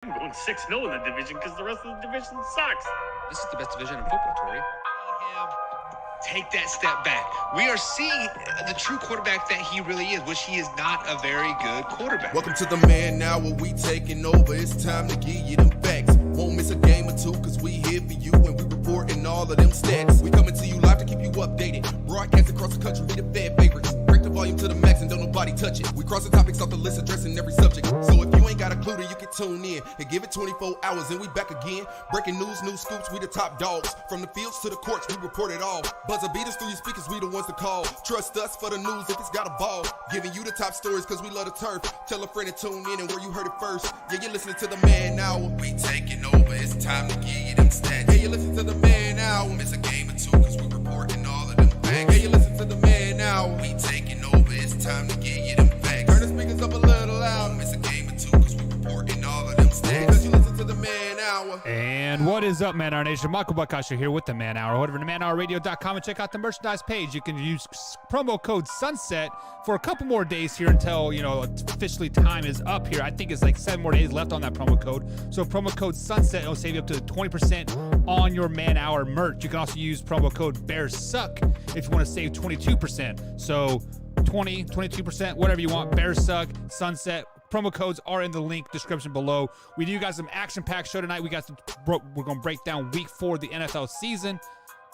I'm going 6-0 in the division because the rest of the division sucks. This is the best division in football, Tori. Take that step back. We are seeing the true quarterback that he really is, which he is not a very good quarterback. Welcome to the Man Now, where we taking over. It's time to give you them facts. Won't miss a game or two, cause we here for you and we reporting all of them stats. We coming to you live to keep you updated. Broadcast across the country, we the fan favorites. Break the volume to the max and don't nobody touch it. We crossing topics off the list, addressing every subject. So if you ain't got a clue, then you can tune in and give it 24 hours and we back again. Breaking news, new scoops, we the top dogs. From the fields to the courts, we report it all. Buzzer beaters through your speakers, we the ones to call. Trust us for the news if it's got a ball. Giving you the top stories cause we love the turf. Tell a friend to tune in and where you heard it first. Yeah, you're listening to the Man Now. We taking over, it's time to give you them stats. Yeah, you listen to the Man Now. Miss a game or two cause we reporting all of them facts. Yeah, you listen to the Man Now. We taking over, it's time to give you them facts. Turn the speakers up a little loud. Miss a game or two cause we reporting all of them stats. Cause you listen to the Man Hour. And what is up, Man Hour Nation? Michael Buckasher here with the Man Hour. Head over to manhourradio.com and check out the merchandise page. You can use promo code SUNSET for a couple more days here until, officially time is up here. I think it's like 7 more days left on that promo code. So promo code SUNSET will save you up to 20% on your Man Hour merch. You can also use promo code BEARSUCK if you want to save 22%. So 20, 22%, whatever you want. BEARSUCK, SUNSET. Promo codes are in the link description below. We do got some action-packed show tonight. We're going to break down week 4 of the NFL season.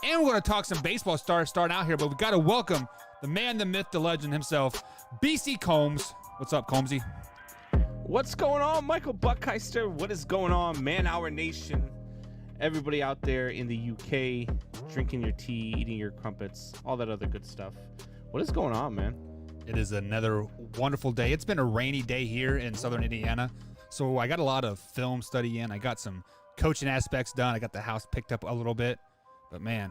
And we're going to talk some baseball starting out here. But we got to welcome the man, the myth, the legend himself, BC Combs. What's up, Combsy? What's going on, Michael Buckheister? What is going on, Man Hour Nation? Everybody out there in the UK, drinking your tea, eating your crumpets, all that other good stuff. What is going on, man? It is another wonderful day. It's been a rainy day here in southern Indiana, so I got a lot of film study in. I got some coaching aspects done. I got the house picked up a little bit, but man,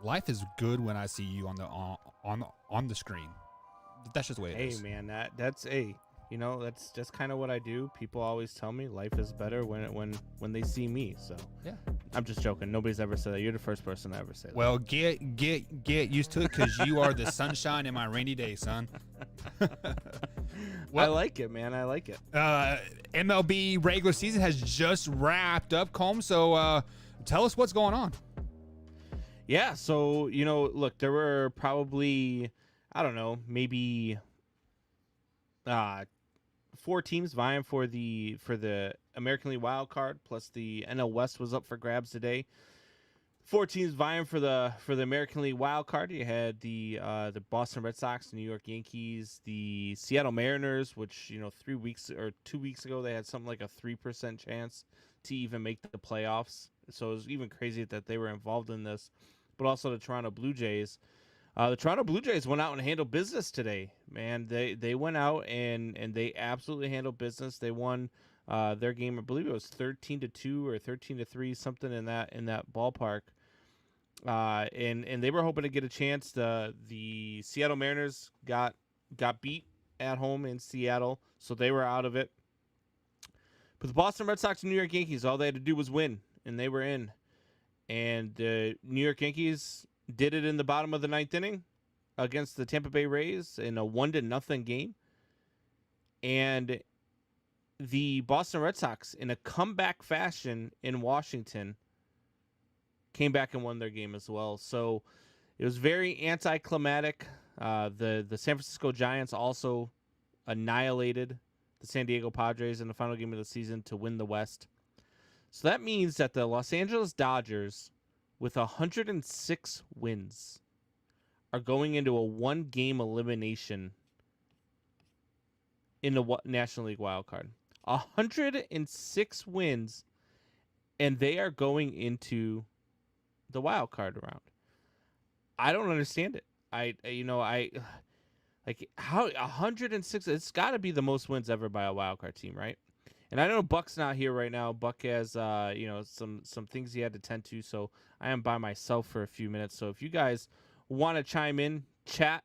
life is good when I see you on the screen. That's just the way it is. Hey, man, that's that's kind of what I do. People always tell me life is better when they see me. So yeah, I'm just joking. Nobody's ever said that. You're the first person to ever say that. Well, get used to it because you are the sunshine in my rainy day, son. Well, I like it, man. I like it. MLB regular season has just wrapped up, Combs. So tell us what's going on. Yeah. So look, there were probably maybe 4 teams vying for the American League wild card, plus the NL West was up for grabs today. 4 teams vying for the American League wild card. You had the Boston Red Sox, the New York Yankees, the Seattle Mariners, which 2 weeks ago they had something like a 3% chance to even make the playoffs. So it was even crazy that they were involved in this. But also the Toronto Blue Jays. The Toronto Blue Jays went out and handled business today, man. They went out and they absolutely handled business. They won their game. I believe it was 13-2 or 13-3, something in that ballpark. And they were hoping to get a chance. The Seattle Mariners got beat at home in Seattle, so they were out of it. But the Boston Red Sox and New York Yankees, all they had to do was win, and they were in. And the New York Yankees did it in the bottom of the 9th inning against the Tampa Bay Rays in a 1-0 game. And the Boston Red Sox, in a comeback fashion in Washington, came back and won their game as well. So it was very anticlimactic. The San Francisco Giants also annihilated the San Diego Padres in the final game of the season to win the West. So that means that the Los Angeles Dodgers, with 106 wins, are going into a 1-game elimination in the National League wild card. 106 wins, and they are going into the wild card round. I don't understand it. I like how 106. It's got to be the most wins ever by a wild card team, right? And I know Buck's not here right now. Buck has some things he had to tend to, so I am by myself for a few minutes. So if you guys want to chime in, chat,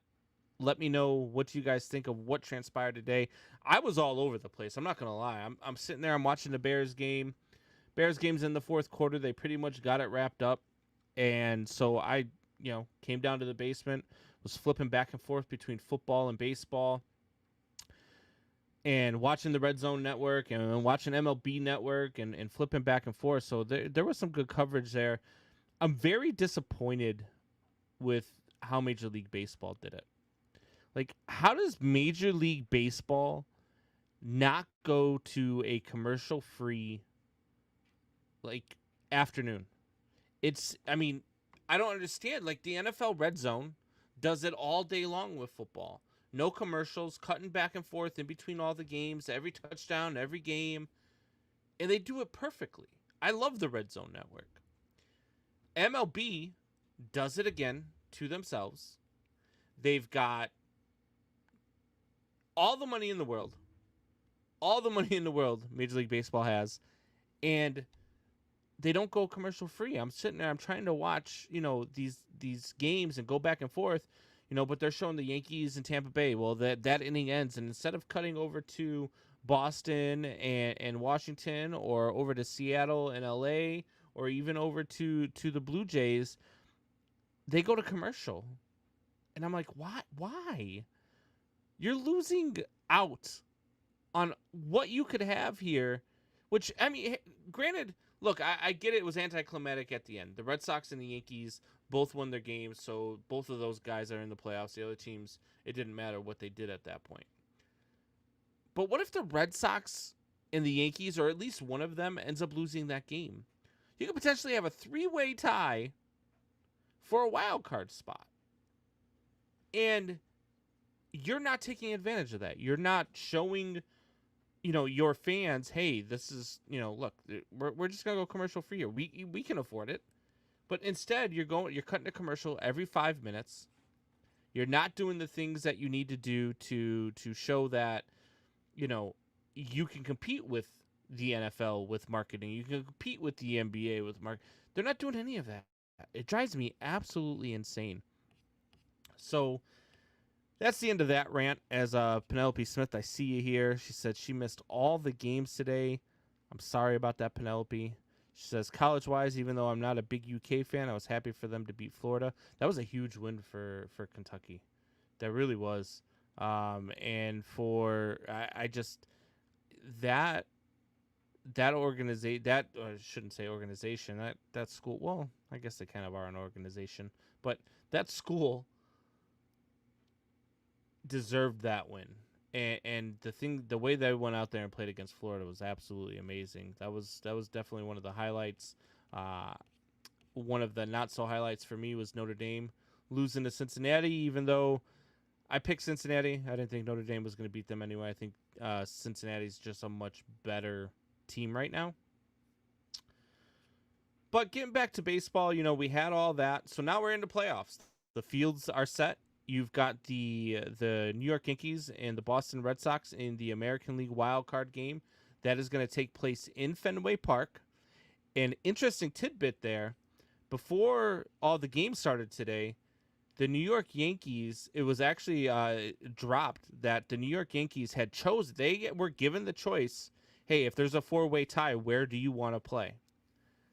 let me know what you guys think of what transpired today. I was all over the place. I'm not gonna lie. I'm sitting there. I'm watching the Bears game. Bears game's in the 4th quarter. They pretty much got it wrapped up, and so I came down to the basement, was flipping back and forth between football and baseball. and watching the Red Zone Network and watching MLB Network and flipping back and forth. So there was some good coverage there. I'm very disappointed with how Major League Baseball did it. Like, how does Major League Baseball not go to a commercial-free, like, afternoon? I mean, I don't understand. Like, the NFL Red Zone does it all day long with football. No commercials, cutting back and forth in between all the games, every touchdown, every game. And they do it perfectly. I love the Red Zone Network. MLB does it again to themselves. They've got all the money in the world. All the money in the world Major League Baseball has. And they don't go commercial free. I'm sitting there, I'm trying to watch, these games and go back and forth, but they're showing the Yankees and Tampa Bay. Well, that inning ends, and instead of cutting over to Boston and Washington, or over to Seattle and LA, or even over to the Blue Jays, they go to commercial. And I'm like, why? You're losing out on what you could have here, which, I mean, granted, look, I get it was anticlimactic at the end. The Red Sox and the Yankees both won their games, so both of those guys are in the playoffs. The other teams, it didn't matter what they did at that point. But what if the Red Sox and the Yankees, or at least one of them, ends up losing that game? You could potentially have a 3-way tie for a wild card spot. And you're not taking advantage of that. You're not showing, your fans, hey, this is, look, we're just gonna go commercial free here. We can afford it. But instead, you're cutting a commercial every 5 minutes. You're not doing the things that you need to do to show that, you can compete with the NFL with marketing. You can compete with the NBA with marketing. They're not doing any of that. It drives me absolutely insane. So that's the end of that rant. As Penelope Smith, I see you here. She said she missed all the games today. I'm sorry about that, Penelope. She says, college-wise, even though I'm not a big UK fan, I was happy for them to beat Florida. That was a huge win for Kentucky. That really was. And I just that organization, I shouldn't say organization, that school, well, I guess they kind of are an organization, but that school deserved that win. And the way they went out there and played against Florida was absolutely amazing. That was definitely one of the highlights. One of the not so highlights for me was Notre Dame losing to Cincinnati, even though I picked Cincinnati. I didn't think Notre Dame was going to beat them anyway. I think Cincinnati's just a much better team right now. But getting back to baseball, we had all that. So now we're into playoffs. The fields are set. You've got the New York Yankees and the Boston Red Sox in the American League wild card game. That is going to take place in Fenway Park. An interesting tidbit there. Before all the games started today, the New York Yankees, it was actually dropped that the New York Yankees had they were given the choice, hey, if there's a 4-way tie, where do you want to play?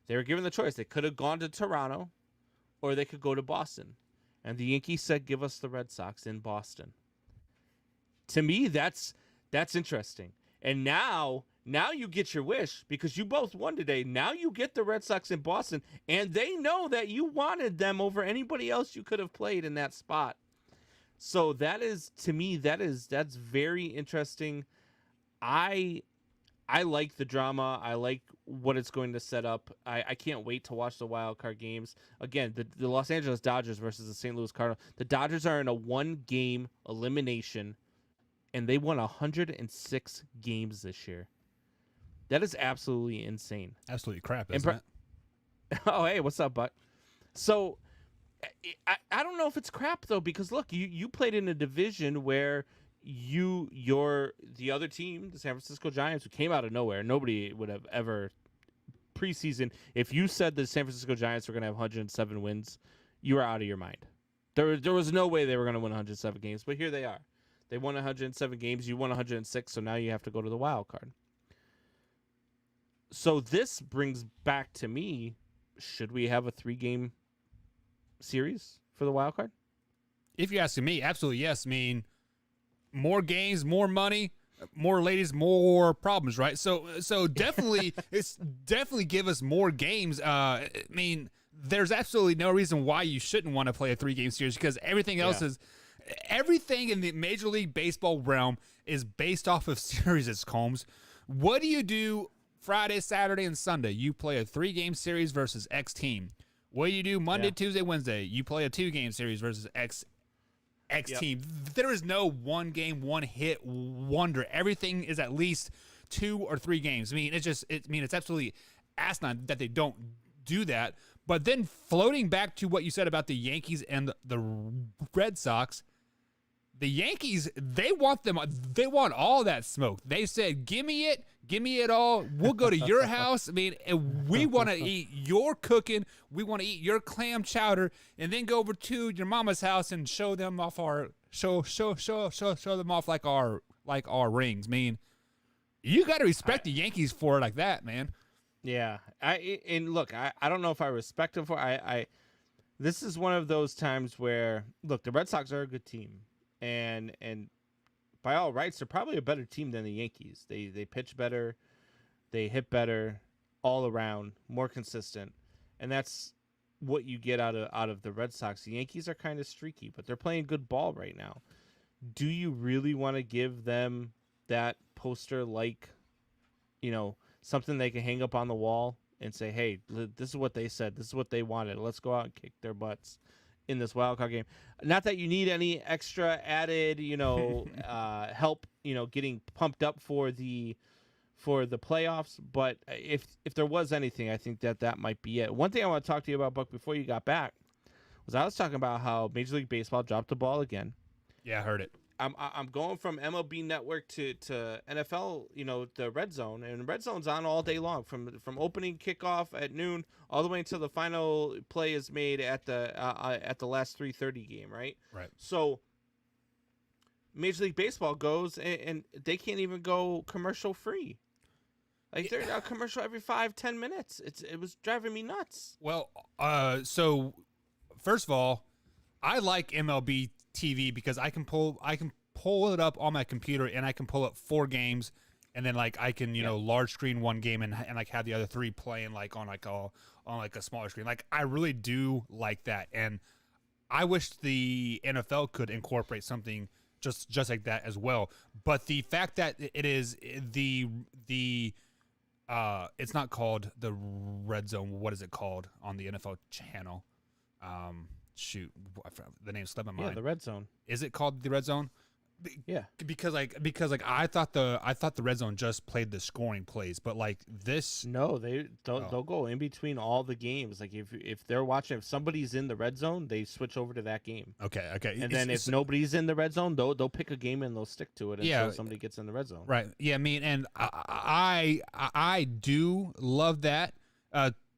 They were given the choice. They could have gone to Toronto, or they could go to Boston. And the Yankees said, give us the Red Sox in Boston. To me, that's interesting. And now you get your wish, because you both won today. Now you get the Red Sox in Boston, and they know that you wanted them over anybody else you could have played in that spot. So that is, to me, that's very interesting. I like the drama. I like what it's going to set up. I can't wait to watch the wild card games. Again, the Los Angeles Dodgers versus the St. Louis Cardinals. The Dodgers are in a 1-game elimination, and they won 106 games this year. That is absolutely insane. Absolutely crap, isn't it? Oh, hey, what's up, Buck? So I don't know if it's crap, though, because, look, you played in a division where the other team, the San Francisco Giants, who came out of nowhere. Nobody would have ever preseason. If you said the San Francisco Giants were going to have 107 wins, you were out of your mind. There was no way they were going to win 107 games, but here they are. They won 107 games. You won 106, so now you have to go to the wild card. So this brings back to me, should we have a 3-game series for the wild card? If you're asking me, absolutely yes. I mean, more games, more money. more ladies, more problems, right? So definitely, it's definitely give us more games. I mean, there's absolutely no reason why you shouldn't want to play a 3-game series because everything else is everything in the Major League Baseball realm is based off of series. Combs. What do you do Friday, Saturday, and Sunday? You play a 3-game series versus X team. What do you do Monday, Tuesday, Wednesday? You play a 2-game series versus X team. There is no 1-game, 1-hit wonder. Everything is at least 2 or 3 games. I mean, it's absolutely asinine that they don't do that. But then floating back to what you said about the Yankees and the Red Sox, the Yankees, they want all that smoke. They said, give me it all. We'll go to your house. I mean, we want to eat your cooking. We want to eat your clam chowder, and then go over to your mama's house and show them off show them off like our rings. I mean, you got to respect the Yankees for it like that, man. Yeah, I don't know if I respect them for. This is one of those times where look, the Red Sox are a good team, and by all rights, they're probably a better team than the Yankees. They pitch better, they hit better, all around, more consistent, and that's what you get out of the Red Sox. The Yankees are kind of streaky, but they're playing good ball right now. Do you really want to give them that poster like, something they can hang up on the wall and say, hey, this is what they said. This is what they wanted. Let's go out and kick their butts in this wild card game. Not that you need any extra added, help, getting pumped up for the playoffs. But if there was anything, I think that might be it. One thing I want to talk to you about, Buck, before you got back, was I was talking about how Major League Baseball dropped the ball again. Yeah, I heard it. I'm going from MLB Network to NFL, the Red Zone, and Red Zone's on all day long from opening kickoff at noon all the way until the final play is made at the last 3:30 game, right? Right. So Major League Baseball goes and they can't even go commercial free. Like they're a commercial every 5-10 minutes. It was driving me nuts. Well, so first of all, I like MLB TV because I can pull it up on my computer and I can pull up 4 games and then like I can large screen one game and like have the other 3 playing like on a smaller screen. Like I really do like that, and I wish the NFL could incorporate something just like that as well. But the fact that it is the it's not called the Red Zone. What is it called on the NFL channel? Shoot, the name slipped my mind. Yeah, the Red Zone. Is it called the Red Zone? Yeah. Because I thought the Red Zone just played the scoring plays, but like this. No, they'll go in between all the games. Like if they're watching, if somebody's in the Red Zone, they switch over to that game. Okay. And then if nobody's in the Red Zone, they'll pick a game and they'll stick to it until somebody gets in the Red Zone. Right. Yeah. I mean, and I do love that.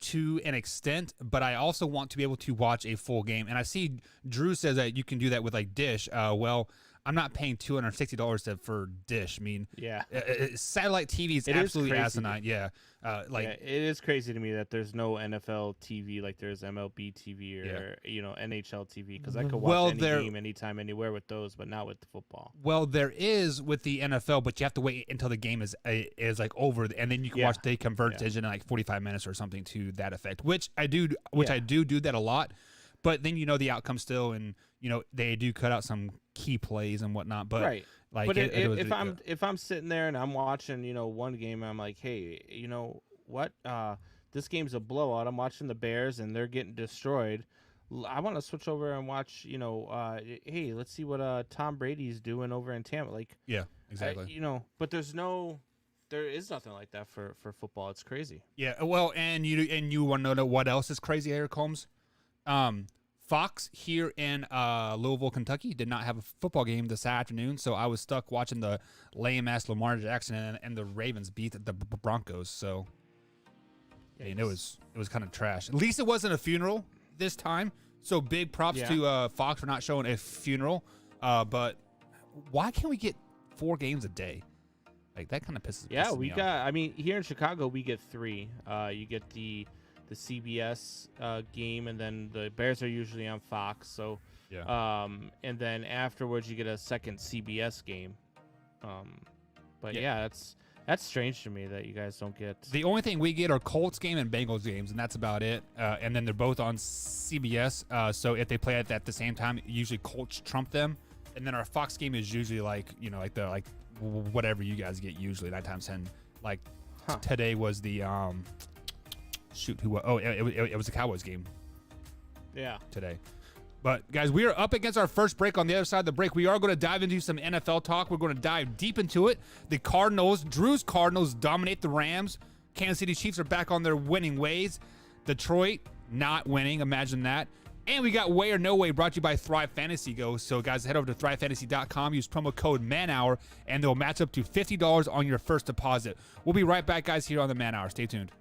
To an extent, but I also want to be able to watch a full game. And I see Drew says that you can do that with like Dish. Well, I'm not paying $260 for Dish. I mean, satellite TV is absolutely asinine. Yeah, it is crazy to me that there's no NFL TV like there's MLB TV or NHL TV, because I could watch any game anytime, anywhere with those, but not with the football. Well, there is with the NFL, but you have to wait until the game is like over, and then you can watch the converted in like 45 minutes or something to that effect. Which I do that a lot. But then the outcome still, and they do cut out some key plays and whatnot. But right, like but if I'm sitting there and I'm watching one game, I'm like, hey, what? This game's a blowout. I'm watching the Bears and they're getting destroyed. I want to switch over and watch. Hey, let's see what Tom Brady's doing over in Tampa. Like, yeah, exactly. But there is nothing like that for football. It's crazy. Yeah, well, and you want to know what else is crazy, Eric Holmes? Fox here in Louisville, Kentucky did not have a football game this afternoon, so I was stuck watching the lame-ass Lamar Jackson and the Ravens beat the Broncos. So, it was kind of trash. At least it wasn't a funeral this time. So big props to Fox for not showing a funeral. But why can't we get 4 games a day? Like that kind of pisses me off. I mean, here in Chicago we get 3. You get the CBS game, and then the Bears are usually on Fox. So, and then afterwards you get a second CBS game. But yeah, that's strange to me that you guys don't get. The only thing we get are Colts game and Bengals games, and that's about it. And then they're both on CBS. So if they play at the same time, usually Colts trump them. And then our Fox game is usually like whatever you guys get usually 9 times 10. Like today was the it was the Cowboys game. Yeah. Today. But guys, we are up against our first break. On the other side of the break, we are going to dive into some NFL talk. We're going to dive deep into it. The Drew's Cardinals dominate the Rams. Kansas City Chiefs are back on their winning ways. Detroit not winning. Imagine that. And we got Way or No Way brought to you by Thrive Fantasy Go. So guys, head over to thrivefantasy.com, use promo code MANHOUR, and they'll match up to $50 on your first deposit. We'll be right back, guys, here on the Man Hour. Stay tuned.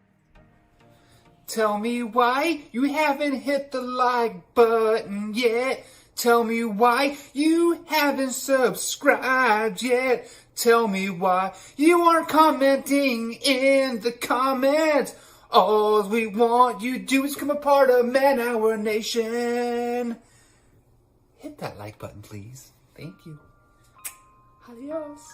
Tell me why you haven't hit the like button yet. Tell me why you haven't subscribed yet. Tell me why you aren't commenting in the comments. All we want you to do is become a part of Man Hour Nation. Hit that like button, please. Thank you. Adios.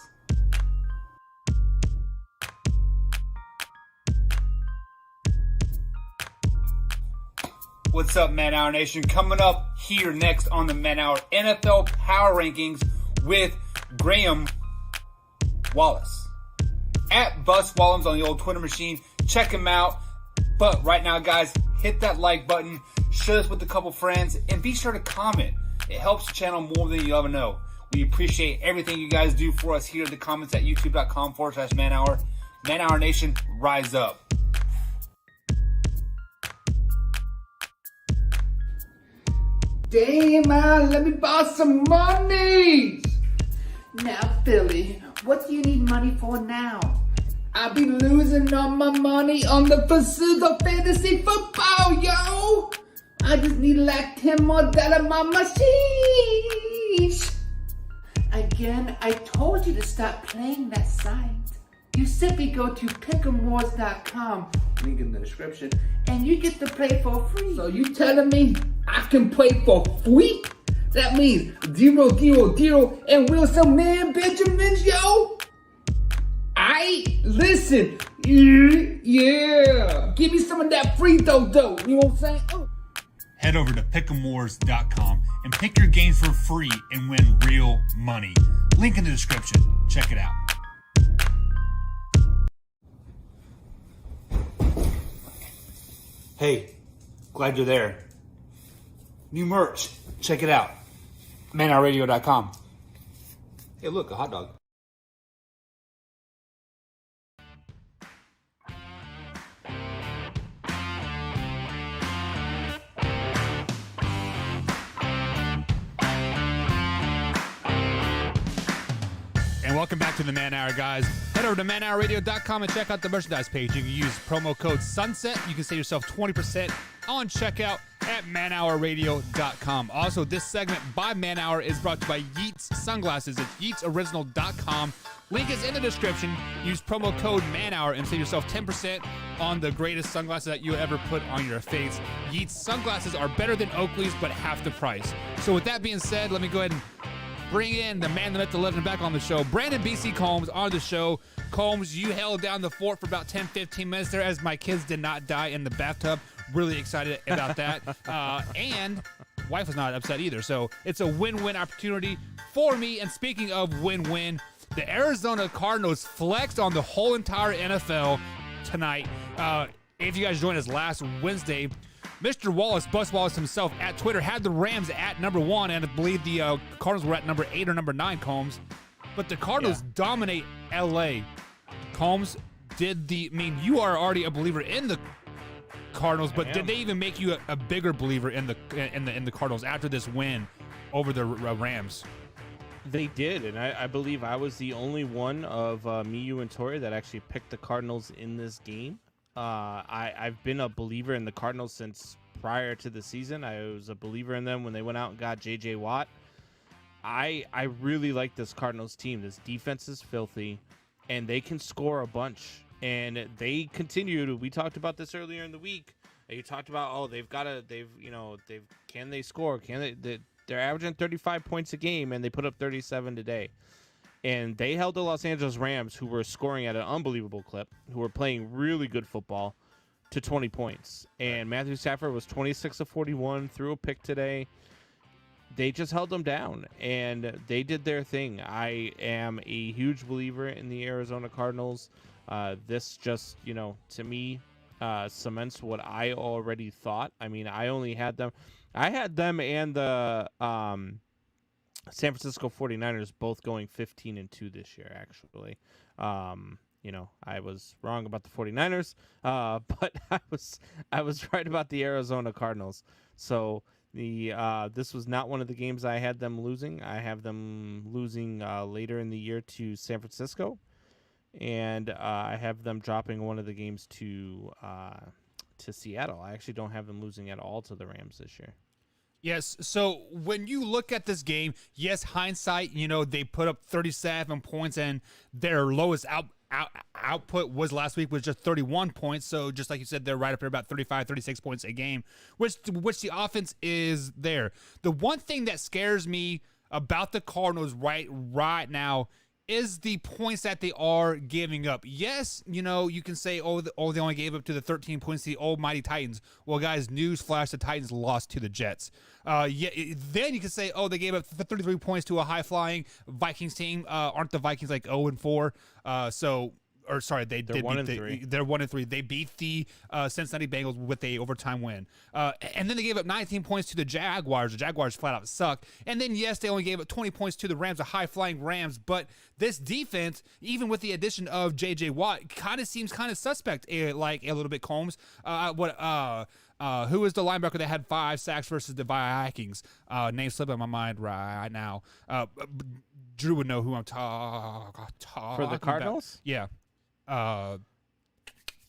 What's up, Man Hour Nation? Coming up here next on the Man Hour NFL Power Rankings with Graham Wallace. At Bus Wallums on the old Twitter machine. Check him out. But right now, guys, hit that like button, share this with a couple friends, and be sure to comment. It helps the channel more than you ever know. We appreciate everything you guys do for us here in the comments at youtube.com/manhour. Man Hour Nation, rise up. Damn, man, let me borrow some money. Now, Philly, what do you need money for now? I be losing all my money on the pursuit of fantasy football, yo. I just need like 10 more dollars on my machine. Again, I told you to stop playing that site. You simply go to pick'emwars.com, link in the description, and you get to play for free. So you telling me I can play for free? That means 0, and Wilson Man Benjamins, yo. Listen, yeah. Give me some of that free dough. You know what I'm saying? Oh. Head over to pick'emwars.com and pick your game for free and win real money. Link in the description. Check it out. Hey, glad you're there. New merch. Check it out. manhourradio.com. Hey, look, a hot dog. And welcome back to the Man Hour, guys. Head over to manhourradio.com and check out the merchandise page. You can use promo code SUNSET. You can save yourself 20% on checkout at manhourradio.com. Also, this segment by Man Hour is brought to you by Yeats Sunglasses. It's yeatsoriginal.com. Link is in the description. Use promo code MANHOUR and save yourself 10% on the greatest sunglasses that you ever put on your face. Yeats Sunglasses are better than Oakley's, but half the price. So with that being said, let me go ahead and bring in the man, the myth, the legend back on the show. Brandon B.C. Combs on the show. Combs, you held down the fort for about 10-15 minutes there as my kids did not die in the bathtub. Really excited about that. And wife was not upset either. So it's a win-win opportunity for me. And speaking of win-win, the Arizona Cardinals flexed on the whole entire NFL tonight. If you guys joined us last Wednesday, Mr. Wallace, Bus Wallace himself at Twitter, had the Rams at number 1, and I believe the Cardinals were at number 8 or number 9, Combs. But the Cardinals dominate LA. Combs, you are already a believer in the Cardinals, but did they even make you a bigger believer in the Cardinals after this win over the Rams? They did, and I believe I was the only one of me, you, and Tori that actually picked the Cardinals in this game. I've been a believer in the Cardinals since prior to the season. I was a believer in them when they went out and got J.J. Watt. I really like this Cardinals team. This defense is filthy, and they can score a bunch. And they continue to. We talked about this earlier in the week. You talked about can they score? They're averaging 35 points a game, and they put up 37 today. And they held the Los Angeles Rams, who were scoring at an unbelievable clip, who were playing really good football, to 20 points. And Matthew Stafford was 26 of 41, threw a pick today. They just held them down, and they did their thing. I am a huge believer in the Arizona Cardinals. This just, to me, cements what I already thought. I mean, I had them and the San Francisco 49ers both going 15-2 this year, actually. I was wrong about the 49ers, but I was right about the Arizona Cardinals. So this was not one of the games I had them losing. I have them losing later in the year to San Francisco, and I have them dropping one of the games to Seattle. I actually don't have them losing at all to the Rams this year. Yes. So when you look at this game, yes, hindsight, they put up 37 points, and their lowest output was last week was just 31 points. So just like you said, they're right up there about 35, 36 points a game, which the offense is there. The one thing that scares me about the Cardinals right now is the points that they are giving up. Yes, you can say, they only gave up to the 13 points to the almighty Titans. Well, guys, newsflash, the Titans lost to the Jets. Then you can say, they gave up 33 points to a high-flying Vikings team. Aren't the Vikings like 0-4? They're 1-3. They're 1-3. They beat the Cincinnati Bengals with a overtime win, and then they gave up 19 points to the Jaguars. The Jaguars flat out suck. And then yes, they only gave up 20 points to the Rams, the high flying Rams. But this defense, even with the addition of J.J. Watt, kind of seems kind of suspect, like a little bit. Combs, who is the linebacker that had 5 sacks versus the Vikings? Name slipping my mind right now. Drew would know who I'm talking For the Cardinals? about. Yeah.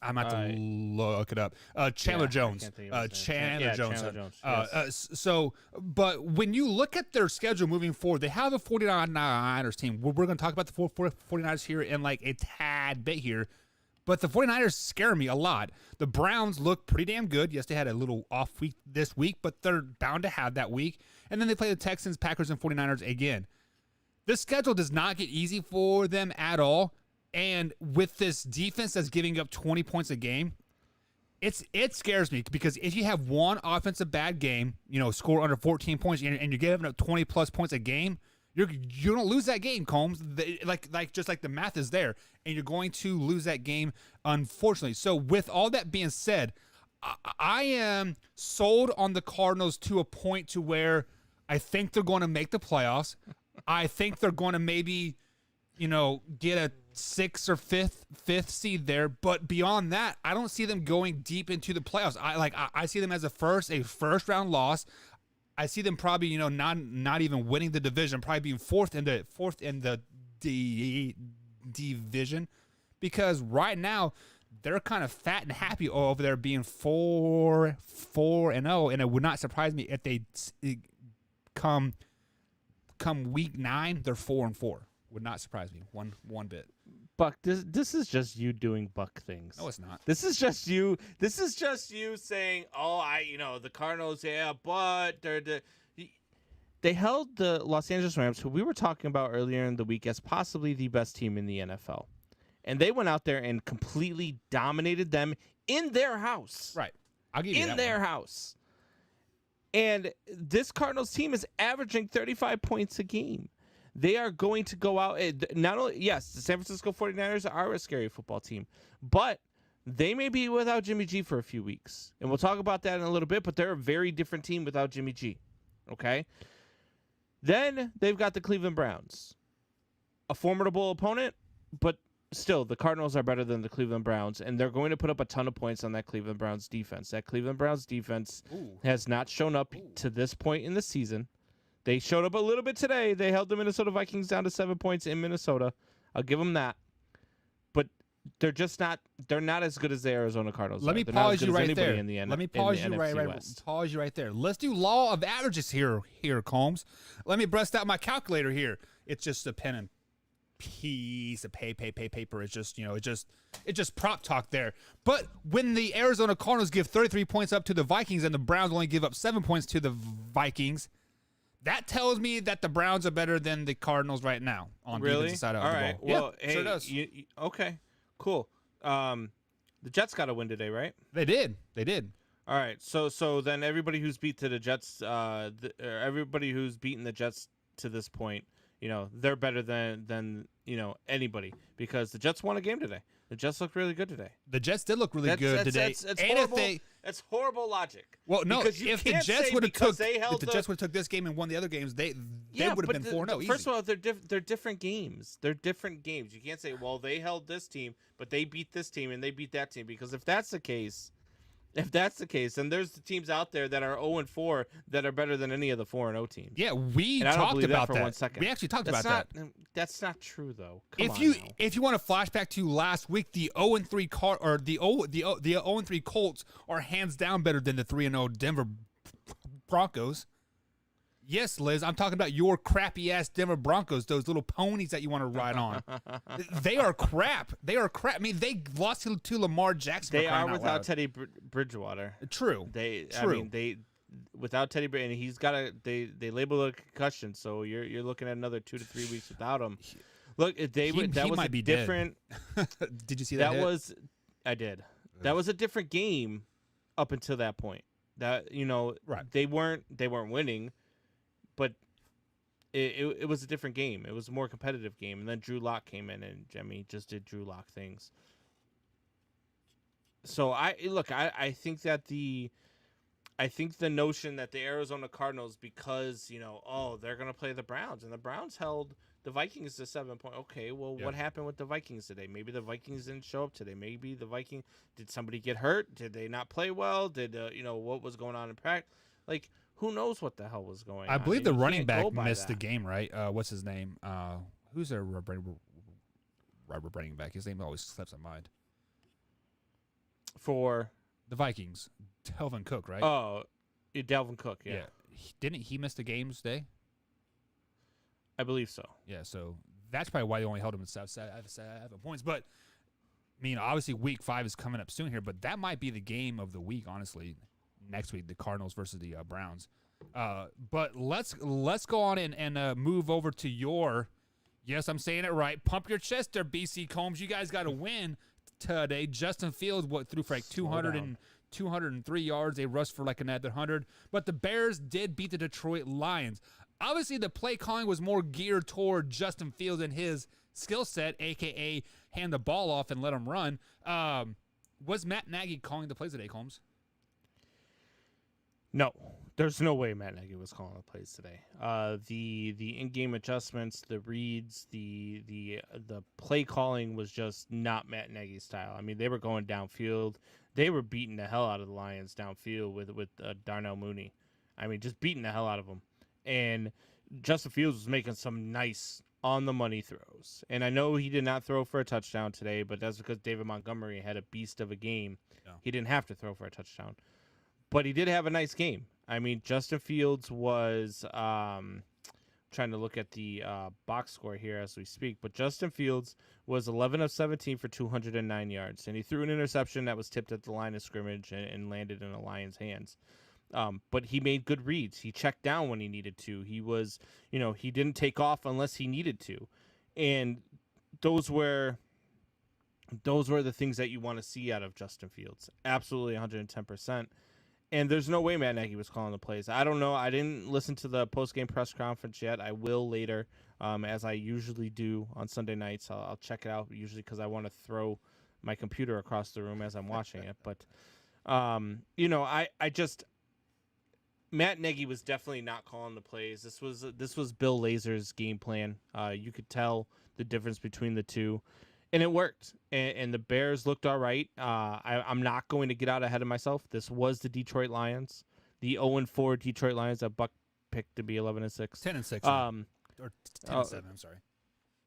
I'm about to look it up. Chandler Jones. Chandler Jones. Yes. But when you look at their schedule moving forward, they have a 49ers team. We're going to talk about the 49ers here in like a tad bit here. But the 49ers scare me a lot. The Browns look pretty damn good. Yes, they had a little off week this week, but they're bound to have that week. And then they play the Texans, Packers, and 49ers again. This schedule does not get easy for them at all. And with this defense that's giving up 20 points a game, it scares me, because if you have one offensive bad game, score under 14 points, and you're giving up 20 plus points a game, you don't lose that game, Combs. Just like the math is there, and you're going to lose that game, unfortunately. So with all that being said, I am sold on the Cardinals to a point to where I think they're going to make the playoffs. I think they're going to maybe, get a 6th or 5th seed there, but beyond that, I don't see them going deep into the playoffs. I see them as a first round loss. I see them probably, not even winning the division, probably being fourth in the division, because right now they're kind of fat and happy over there being 4-0, and it would not surprise me if they come week 9 they're 4-4. Would not surprise me one bit. Buck, this is just you doing Buck things. No, it's not. This is just you. This is just you saying, the Cardinals, but they held the Los Angeles Rams, who we were talking about earlier in the week, as possibly the best team in the NFL. And they went out there and completely dominated them in their house. Right. I'll give you that. In their one. house. And this Cardinals team is averaging 35 points a game. They are going to go out. Not only, yes, the San Francisco 49ers are a scary football team, but they may be without Jimmy G for a few weeks. And we'll talk about that in a little bit, but they're a very different team without Jimmy G. Okay? Then they've got the Cleveland Browns. A formidable opponent, but still, the Cardinals are better than the Cleveland Browns, and they're going to put up a ton of points on that Cleveland Browns defense. That Cleveland Browns defense has not shown up to this point in the season. They showed up a little bit today. They held the Minnesota Vikings down to 7 points in Minnesota. I'll give them that. But they're just not. They're not as good as the Arizona Cardinals. Let me pause you right there. Let me pause you right there. Let's do law of averages here, Combs. Let me breast out my calculator here. It's just a pen and piece of paper. It's just, it's just prop talk there. But when the Arizona Cardinals give 33 points up to the Vikings and the Browns only give up 7 points to the Vikings, That tells me that the Browns are better than the Cardinals right now on the Really? defensive side of All the right. ball. Well, yeah, hey, sure does. Okay, cool. The Jets got to win today, right? They did. They did. All right. So then everybody who's beat to the Jets, or everybody who's beaten the Jets to this point, they're better than anybody, because the Jets won a game today. The Jets looked really good today. The Jets did look really good today. That's and horrible. If That's horrible logic. well, no, Because you if the can't Jets say would have because took they held if the Jets would have took this game and won the other games, they would have been 4-0 easy. First of all, they're different games. They're different games. You can't say, well, they held this team, but they beat this team and they beat that team, because if that's the case, then there's the teams out there that are 0-4 that are better than any of the 4-0 teams. Yeah, we And I don't talked believe about that for 1 second. We actually talked That's about not, that. That's not true, though. Come If on you now. if you want to flashback to last week, the 0-3 the 0-3 Colts are hands down better than the 3-0 Denver Broncos. Yes, Liz, I'm talking about your crappy ass Denver Broncos, those little ponies that you want to ride on. They are crap. They are crap. I mean, they lost to Lamar Jackson. They for crying are out without loud. Teddy Bridgewater. True. True. Without Teddy, and he's got they label it a concussion, so you're looking at another 2 to 3 weeks without him. Look, that was might a be dead. different. Did you see that? I did. That was a different game up until that point. That Right. they weren't winning, but it was a different game. It was a more competitive game, and then Drew Lock came in and just did Drew Lock things. So I think that the notion that the Arizona Cardinals, because they're gonna play the Browns, and the Browns held the Vikings to 7 point. Okay, well, what happened with the Vikings today? Maybe the Vikings didn't show up today. Maybe did somebody get hurt? Did they not play well? Did what was going on in practice? Like, who knows what the hell was going on? I believe the You running can't go back by missed the that. game, right? What's his name? Who's their running back? His name always slips my mind. For The Vikings, Delvin Cook, right? Dalvin Cook, yeah. Didn't he miss the games today? I believe so. Yeah, so that's probably why they only held him at 7 points. But, I mean, obviously Week 5 is coming up soon here, but that might be the game of the week, honestly, next week, the Cardinals versus the Browns. But let's go on and move over to your, yes, I'm saying it right, pump your chest there, BC Combs. You guys got to win today. Justin Fields threw for like 203 yards. They rushed for like another 100. But the Bears did beat the Detroit Lions. Obviously, the play calling was more geared toward Justin Fields and his skill set, a.k.a. hand the ball off and let him run. Was Matt Nagy calling the plays today, Combs? No, there's no way Matt Nagy was calling the plays today. The in-game adjustments, the reads, the play calling was just not Matt Nagy's style. I mean, they were going downfield. They were beating the hell out of the Lions downfield with Darnell Mooney. I mean, just beating the hell out of them. And Justin Fields was making some nice on-the-money throws. And I know he did not throw for a touchdown today, but that's because David Montgomery had a beast of a game. Yeah. He didn't have to throw for a touchdown. But he did have a nice game. I mean, Justin Fields was trying to look at the box score here as we speak, but Justin Fields was 11 of 17 for 209 yards, and he threw an interception that was tipped at the line of scrimmage and landed in the Lions' hands. But he made good reads. He checked down when he needed to. He was, he didn't take off unless he needed to. And those were the things that you want to see out of Justin Fields. Absolutely 110%. And there's no way Matt Nagy was calling the plays. I don't know. I didn't listen to the post-game press conference yet. I will later, as I usually do on Sunday nights. I'll check it out, usually because I want to throw my computer across the room as I'm watching it. But, Matt Nagy was definitely not calling the plays. This was Bill Lazor's game plan. You could tell the difference between the two. And it worked, and the Bears looked all right. I'm not going to get out ahead of myself. This was the Detroit Lions, the 0-4 Detroit Lions that Buck picked to be 11-6, 10-6, or 10-7. I'm sorry.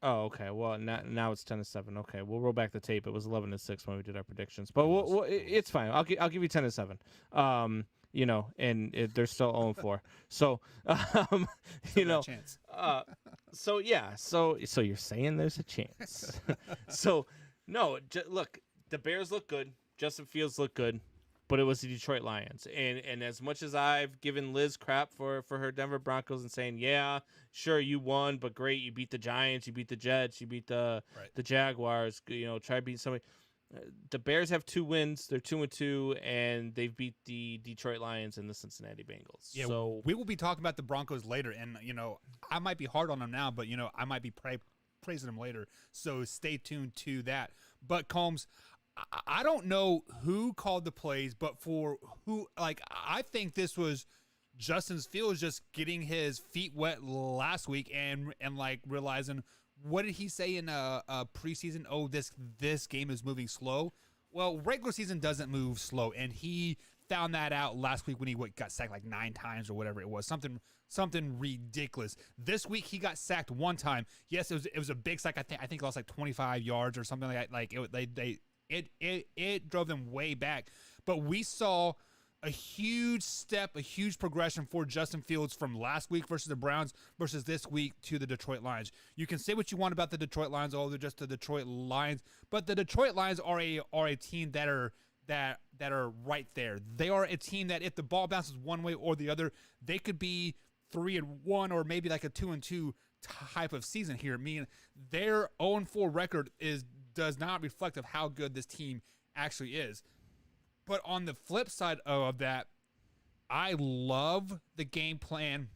Oh, okay. Well, now it's 10-7. Okay, we'll roll back the tape. It was 11-6 when we did our predictions, but it's fine. I'll give you 10-7. They're still 0-4. So, Chance. So yeah, so you're saying there's a chance. So no, look, the Bears look good. Justin Fields look good. but it was the Detroit Lions. And as much as I've given Liz crap for her Denver Broncos and saying, yeah, sure, you won, but great, you beat the Giants, you beat the Jets, you beat the Jaguars, try to beat somebody. The Bears have 2 wins. They're 2-2, and they've beat the Detroit Lions and the Cincinnati Bengals. Yeah, so we will be talking about the Broncos later, and I might be hard on them now, but I might be praising them later. So stay tuned to that. But Combs, I don't know who called the plays, but I think this was Justin Fields just getting his feet wet last week and realizing. What did he say in preseason? Oh, this game is moving slow. Well, regular season doesn't move slow, and he found that out last week when he got sacked like 9 times or whatever it was, something ridiculous. This week he got sacked 1 time. Yes, it was a big sack. I think he lost like 25 yards or something like that. Like it drove them way back. But we saw a huge step, a huge progression for Justin Fields from last week versus the Browns versus this week to the Detroit Lions. You can say what you want about the Detroit Lions, they're just the Detroit Lions, but the Detroit Lions are a team that are right there. They are a team that if the ball bounces one way or the other, they could be 3-1 or maybe like a 2-2 type of season here. Meaning their 0-4 record does not reflect of how good this team actually is. But on the flip side of that, I love the game plan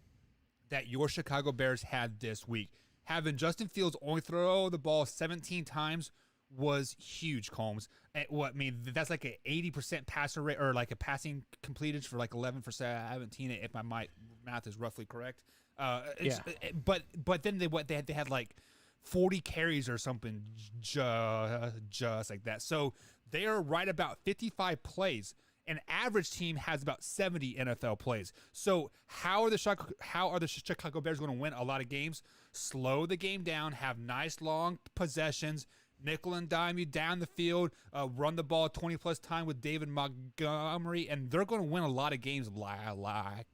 that your Chicago Bears had this week. Having Justin Fields only throw the ball 17 times was huge, Combs. That's like an 80% passer rate, or like a passing completed for like 11 for 17, if my math is roughly correct. But then they had like 40 carries or something just like that. So they are right about 55 plays. An average team has about 70 NFL plays. So how are the Chicago Bears going to win a lot of games? Slow the game down, have nice long possessions, nickel and dime you down the field, run the ball 20-plus time with David Montgomery, and they're going to win a lot of games like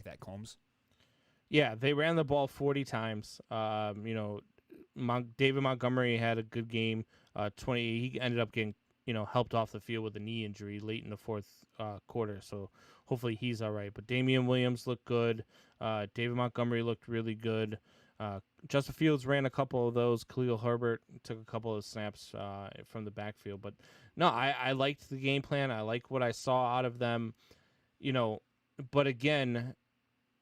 that, Combs. Yeah, they ran the ball 40 times. David Montgomery had a good game. He ended up getting helped off the field with a knee injury late in the 4th quarter. So hopefully he's all right. But Damian Williams looked good. David Montgomery looked really good. Justin Fields ran a couple of those. Khalil Herbert took a couple of snaps from the backfield. But no, I liked the game plan. I like what I saw out of them. But again,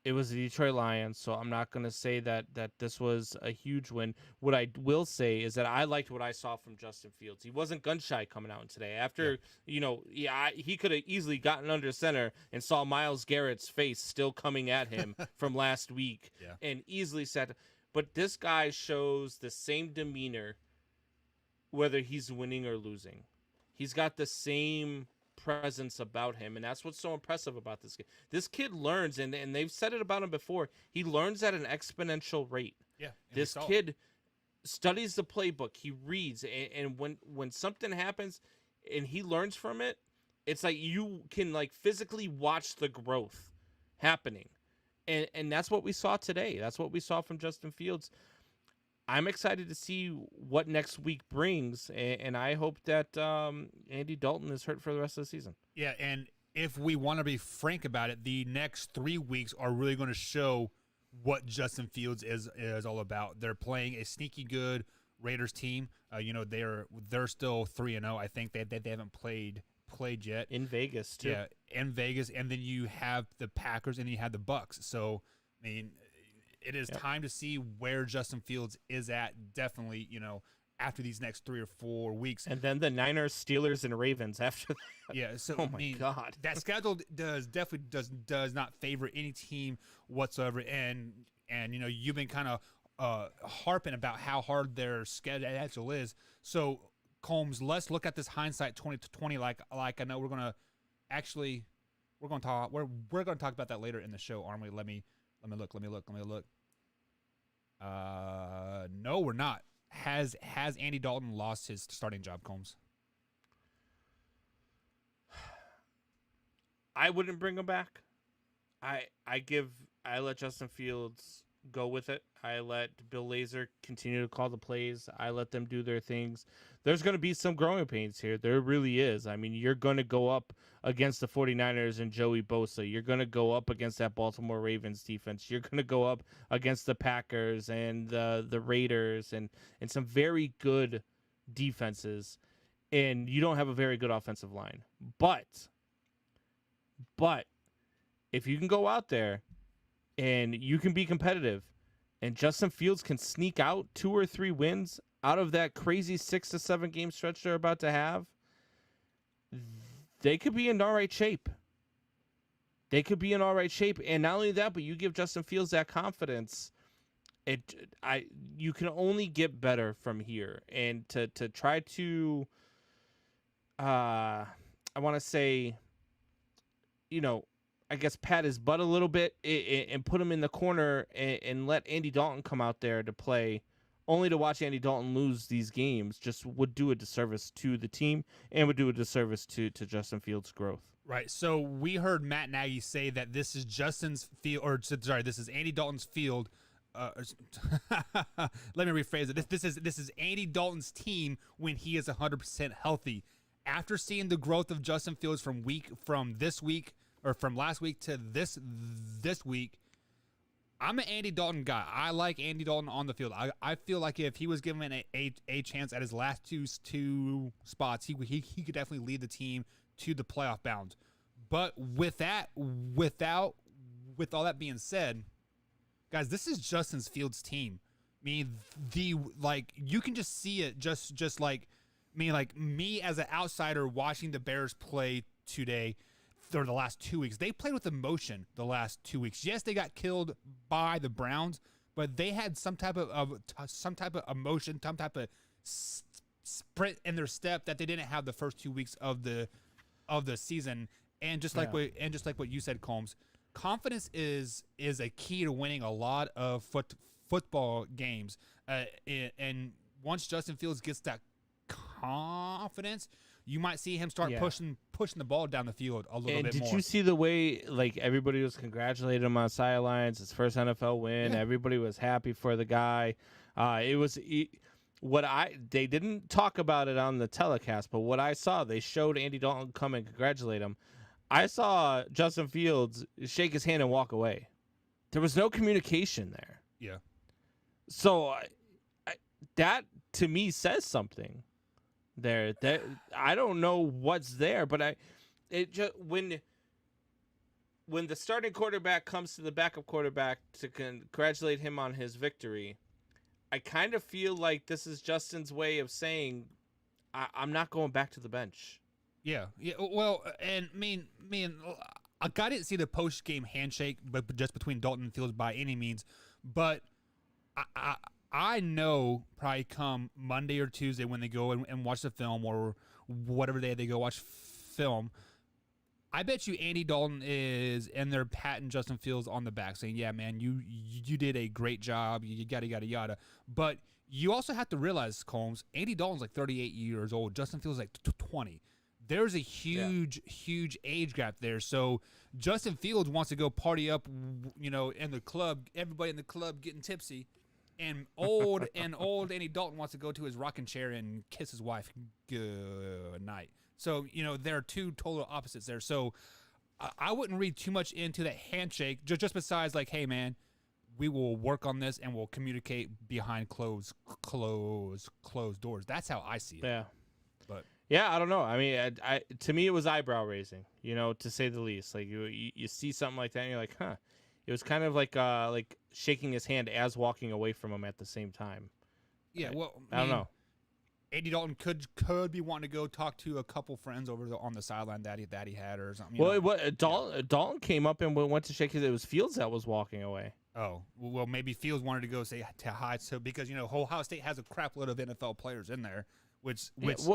it was the Detroit Lions, so I'm not going to say that this was a huge win. What I will say is that I liked what I saw from Justin Fields. He wasn't gun-shy coming out today. After, he could have easily gotten under center and saw Myles Garrett's face still coming at him from last week and easily said, but this guy shows the same demeanor whether he's winning or losing. He's got the same presence about him, and that's what's so impressive about this kid. This kid learns, and they've said it about him before, he learns at an exponential rate. This kid studies the playbook, he reads, and when something happens and he learns from it, it's like you can like physically watch the growth happening, and that's what we saw today. That's what we saw from Justin Fields. I'm excited to see what next week brings, and I hope that Andy Dalton is hurt for the rest of the season. Yeah, and if we want to be frank about it, the next 3 weeks are really going to show what Justin Fields is all about. They're playing a sneaky good Raiders team. They're still 3-0. I think they haven't played yet in Vegas too. Yeah, in Vegas, and then you have the Packers and you have the Bucks. So I mean, it is time to see where Justin Fields is at, definitely, after these next 3 or 4 weeks. And then the Niners, Steelers, and Ravens after that. Yeah, so oh my God. That schedule does not favor any team whatsoever. And you've been kind of harping about how hard their schedule is. So, Combs, let's look at this hindsight 2020 like I know we're going to talk about that later in the show, aren't we? Let me look. No, we're not. Has Andy Dalton lost his starting job, Combs? I wouldn't bring him back. I let Justin Fields go with it. I let Bill Lazor continue to call the plays. I let them do their things. There's going to be some growing pains here. There really is. I mean, you're going to go up against the 49ers and Joey Bosa. You're going to go up against that Baltimore Ravens defense. You're going to go up against the Packers and the Raiders and some very good defenses. And you don't have a very good offensive line. But if you can go out there and you can be competitive, and Justin Fields can sneak out 2 or 3 wins out of that crazy 6 to 7 game stretch they're about to have, they could be in all right shape. They could be in all right shape, and not only that, but you give Justin Fields that confidence. You can only get better from here, and to try to, I want to say, I guess pat his butt a little bit and put him in the corner and let Andy Dalton come out there to play, only to watch Andy Dalton lose these games just would do a disservice to the team and would do a disservice to Justin Fields' growth. Right. So we heard Matt Nagy say that this is Justin's field, this is Andy Dalton's field. Let me rephrase it. This is Andy Dalton's team when he is 100% healthy. After seeing the growth of Justin Fields from last week to this week, I'm an Andy Dalton guy. I like Andy Dalton on the field. I feel like if he was given a chance at his last two spots, he could definitely lead the team to the playoff bounds. But with all that being said, guys, this is Justin Fields' team. I mean, you can just see it just like me as an outsider watching the Bears play today. Or the last 2 weeks, they played with emotion the last 2 weeks. Yes, they got killed by the Browns, but they had some type of emotion, some type of sprint in their step that they didn't have the first 2 weeks of the season. And just like what you said, Combs, confidence is a key to winning a lot of football games. And once Justin Fields gets that confidence, you might see him start pushing the ball down the field a little bit more. And did you see the way everybody was congratulating him on sidelines, his first NFL win? Yeah. Everybody was happy for the guy. They didn't talk about it on the telecast, but what I saw, they showed Andy Dalton come and congratulate him. I saw Justin Fields shake his hand and walk away. There was no communication there. Yeah. So that to me says something. That I don't know what's there, but when the starting quarterback comes to the backup quarterback to congratulate him on his victory, I kind of feel like this is Justin's way of saying, I'm not going back to the bench. Yeah. Well, and I didn't see the post game handshake, but just between Dalton and Fields by any means, but I know probably come Monday or Tuesday when they go and watch the film or whatever day they go watch film, I bet you Andy Dalton is in there patting Justin Fields on the back saying, yeah, man, you did a great job, you yada, yada, yada. But you also have to realize, Combs, Andy Dalton's like 38 years old. Justin Fields is like 20. There's a huge age gap there. So Justin Fields wants to go party up, in the club, everybody in the club getting tipsy. And old Andy Dalton wants to go to his rocking chair and kiss his wife good night. So, there are two total opposites there. So I wouldn't read too much into that handshake, just besides like, hey, man, we will work on this and we'll communicate behind closed doors. That's how I see it. Yeah. But yeah, I don't know. I mean, to me, it was eyebrow raising, to say the least. Like you see something like that and you're like, huh. It was kind of like shaking his hand as walking away from him at the same time. Yeah, well, I don't know. Andy Dalton could be wanting to go talk to a couple friends on the sideline that he had or something. Dalton came up and went to shake his. It was Fields that was walking away. Oh, well, maybe Fields wanted to go say hi. So because Ohio State has a crap load of NFL players in there.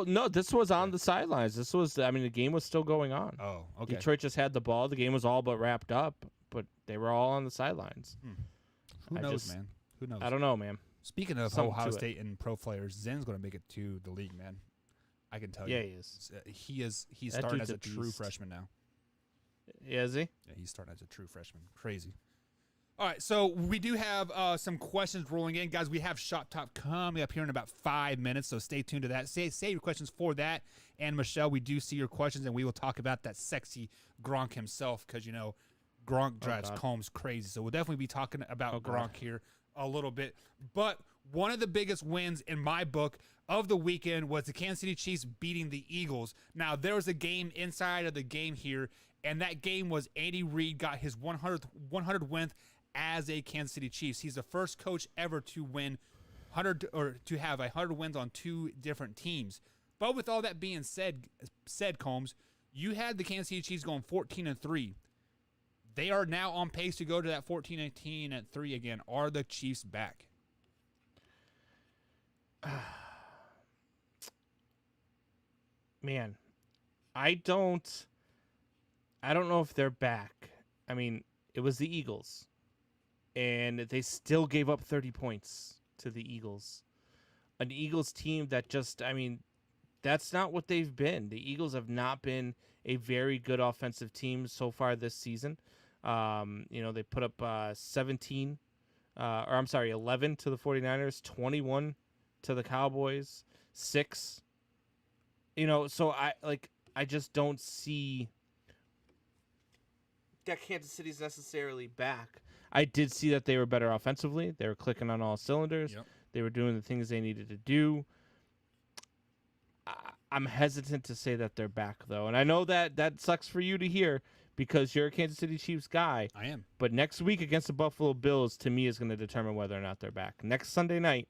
No, this was on the sidelines. This was, the game was still going on. Oh, okay. Detroit just had the ball. The game was all but wrapped up, but they were all on the sidelines. Who knows, man? Who knows? I don't know, man. Speaking of Ohio State and pro players, Zen's going to make it to the league, man. I can tell you. Yeah, he is. He's starting as a true freshman now. Yeah, is he? Yeah, he's starting as a true freshman. Crazy. All right, so we do have some questions rolling in. Guys, we have Shop Top coming up here in about 5 minutes, so stay tuned to that. Save your questions for that. And, Michelle, we do see your questions, and we will talk about that sexy Gronk himself because, you know, Gronk drives Combs crazy. So we'll definitely be talking about Gronk here a little bit. But one of the biggest wins in my book of the weekend was the Kansas City Chiefs beating the Eagles. Now, there was a game inside of the game here, and that game was Andy Reid got his 100th win as a Kansas City Chiefs. He's the first coach ever to win 100 or to have 100 wins on 2 different teams. But with all that being said, Combs, you had the Kansas City Chiefs going 14-3. They are now on pace to go to that 14-3 again. Are the Chiefs back? Man, I don't know if they're back. I mean, it was the Eagles, and they still gave up 30 points to the Eagles. An Eagles team that just, I mean, that's not what they've been. The Eagles have not been a very good offensive team so far this season. You know, they put up 11 to the 49ers, 21 to the Cowboys, 6. You know, so I just don't see that Kansas City's necessarily back. I did see that they were better offensively. They were clicking on all cylinders. Yep. They were doing the things they needed to do. I'm hesitant to say that they're back, though. And I know that sucks for you to hear because you're a Kansas City Chiefs guy. I am. But next week against the Buffalo Bills, to me, is going to determine whether or not they're back. Next Sunday night,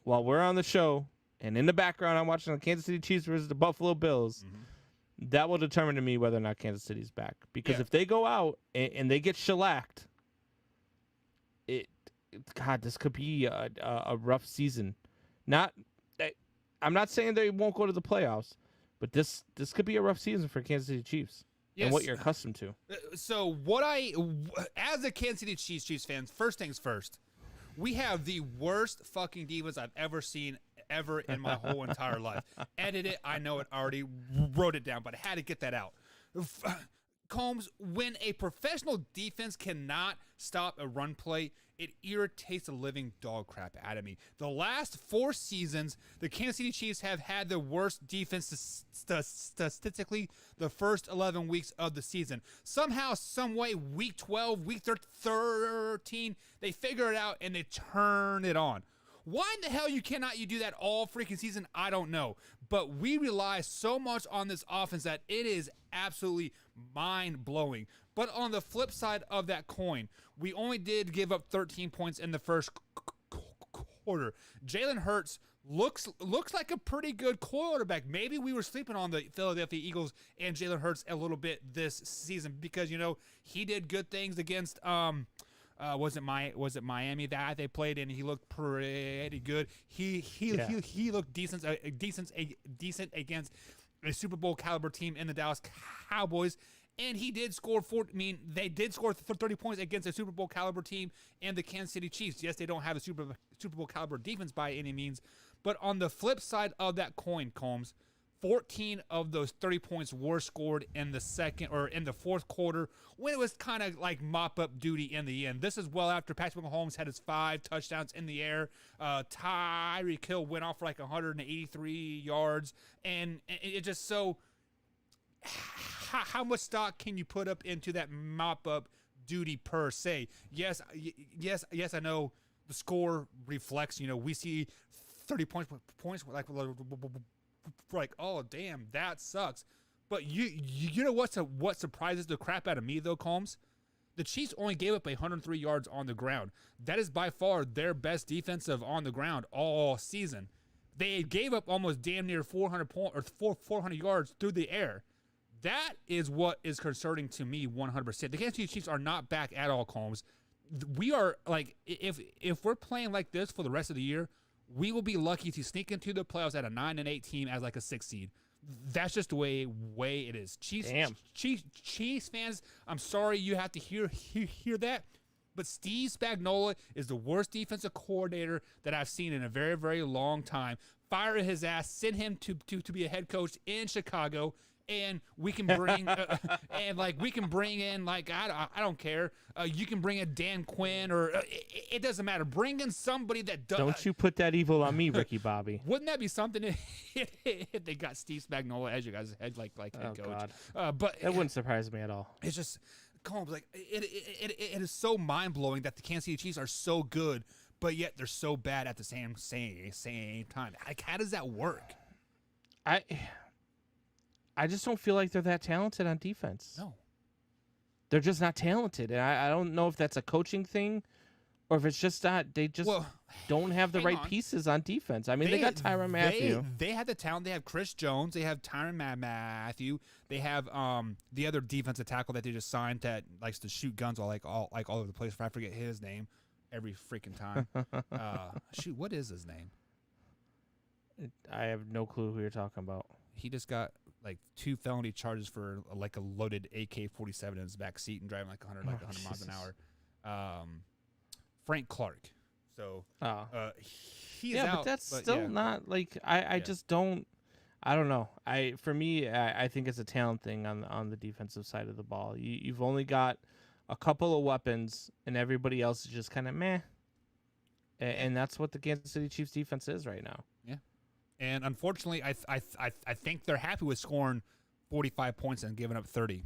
while we're on the show, and in the background I'm watching the Kansas City Chiefs versus the Buffalo Bills, that will determine to me whether or not Kansas City's back. Because if they go out and they get shellacked, this could be a rough season. I'm not saying they won't go to the playoffs, but this could be a rough season for Kansas City Chiefs and what you're accustomed to. So as a Kansas City Chiefs fans, first things first, we have the worst fucking defense I've ever seen ever in my whole entire life. Edit it. I know it already, wrote it down, but I had to get that out. Combs, when a professional defense cannot stop a run play, it irritates the living dog crap out of me. The last 4 seasons, the Kansas City Chiefs have had the worst defense statistically the first 11 weeks of the season. Somehow, some way, week 12, week 13, they figure it out and they turn it on. Why in the hell you do that all freaking season? I don't know. But we rely so much on this offense that it is absolutely mind-blowing. But on the flip side of that coin, we only did give up 13 points in the first quarter. Jalen Hurts looks like a pretty good quarterback. Maybe we were sleeping on the Philadelphia Eagles and Jalen Hurts a little bit this season because, you know, he did good things against was it Miami that they played and he looked pretty good. He looked decent against a Super Bowl caliber team in the Dallas Cowboys. And he did score they did score 30 points against a Super Bowl caliber team and the Kansas City Chiefs. Yes, they don't have a Super Bowl caliber defense by any means, but on the flip side of that coin, Combs, 14 of those 30 points were scored in the fourth quarter when it was kind of like mop-up duty in the end. This is well after Patrick Mahomes had his 5 touchdowns in the air. Tyreek Hill went off for like 183 yards. And it just so... How much stock can you put up into that mop-up duty per se? Yes, I know the score reflects, you know, we see 30 points like, oh damn, that sucks. But you know what surprises the crap out of me though, Combs? The Chiefs only gave up 103 yards on the ground. That is by far their best defensive on the ground all season. They gave up almost damn near 400 yards through the air. That is what is concerning to me 100%. The Kansas City Chiefs are not back at all, Combs. We are like, if we're playing like this for the rest of the year, we will be lucky to sneak into the playoffs at a 9-8 team as like a 6 seed. That's just the way it is. Chiefs fans, I'm sorry you have to hear that, but Steve Spagnuolo is the worst defensive coordinator that I've seen in a very, very long time. Fire his ass, send him to be a head coach in Chicago, and we can bring in like I don't care. You can bring in Dan Quinn or it doesn't matter. Bring in somebody that does. Don't you put that evil on me, Ricky Bobby. Wouldn't that be something if they got Steve Spagnuolo as you guys' head head coach? But it wouldn't surprise me at all. It's just Combs, like it is so mind blowing that the Kansas City Chiefs are so good, but yet they're so bad at the same time. Like, how does that work? I just don't feel like they're that talented on defense. No. They're just not talented. And I don't know if that's a coaching thing or if it's just not, they just don't have the right pieces on defense. I mean, they got Tyrann Mathieu. They have the talent. They have Chris Jones. They have Tyrann Mathieu. They have the other defensive tackle that they just signed that likes to shoot guns all over the place. I forget his name every freaking time. What is his name? I have no clue who you're talking about. He just got like 2 felony charges for like a loaded AK-47 in his back seat and driving like 100 miles an hour. Frank Clark. So he's out. But that's still not like I just don't. I don't know. For me, I think it's a talent thing on the defensive side of the ball. You've only got a couple of weapons, and everybody else is just kind of meh. And that's what the Kansas City Chiefs defense is right now. Yeah. And unfortunately, I think they're happy with scoring 45 points and giving up 30.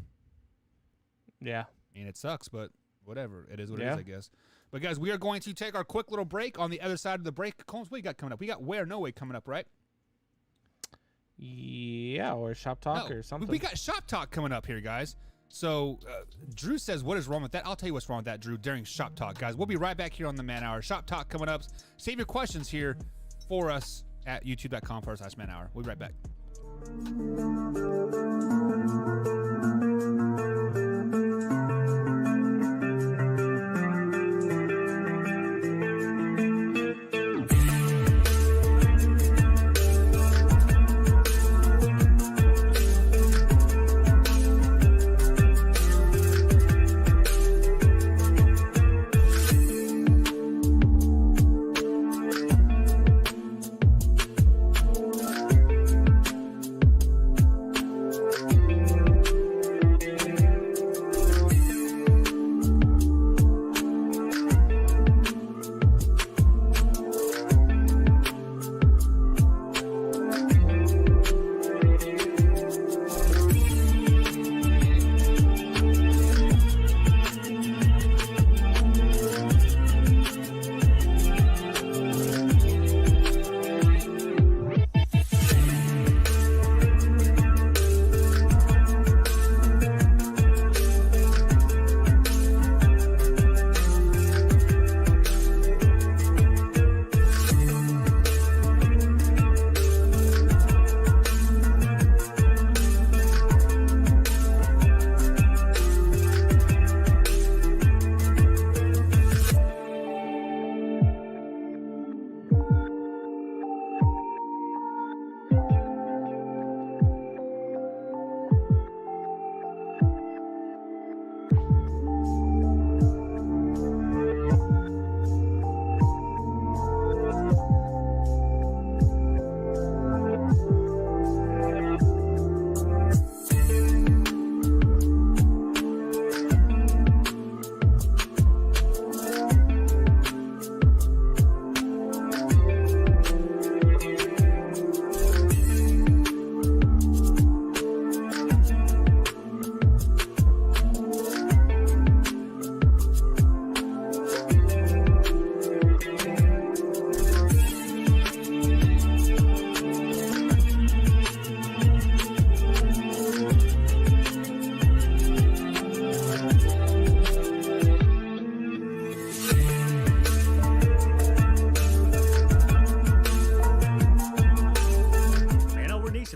Yeah. I mean, it sucks, but whatever. It is what it is, I guess. But, guys, we are going to take our quick little break. On the other side of the break, Combs, what you got coming up? We got Where No Way coming up, right? Yeah, or Shop Talk or something. We got Shop Talk coming up here, guys. So, Drew says, what is wrong with that? I'll tell you what's wrong with that, Drew, during Shop Talk, guys. We'll be right back here on the Man Hour. Shop Talk coming up. Save your questions here for us at youtube.com/Man Hour. We'll be right back.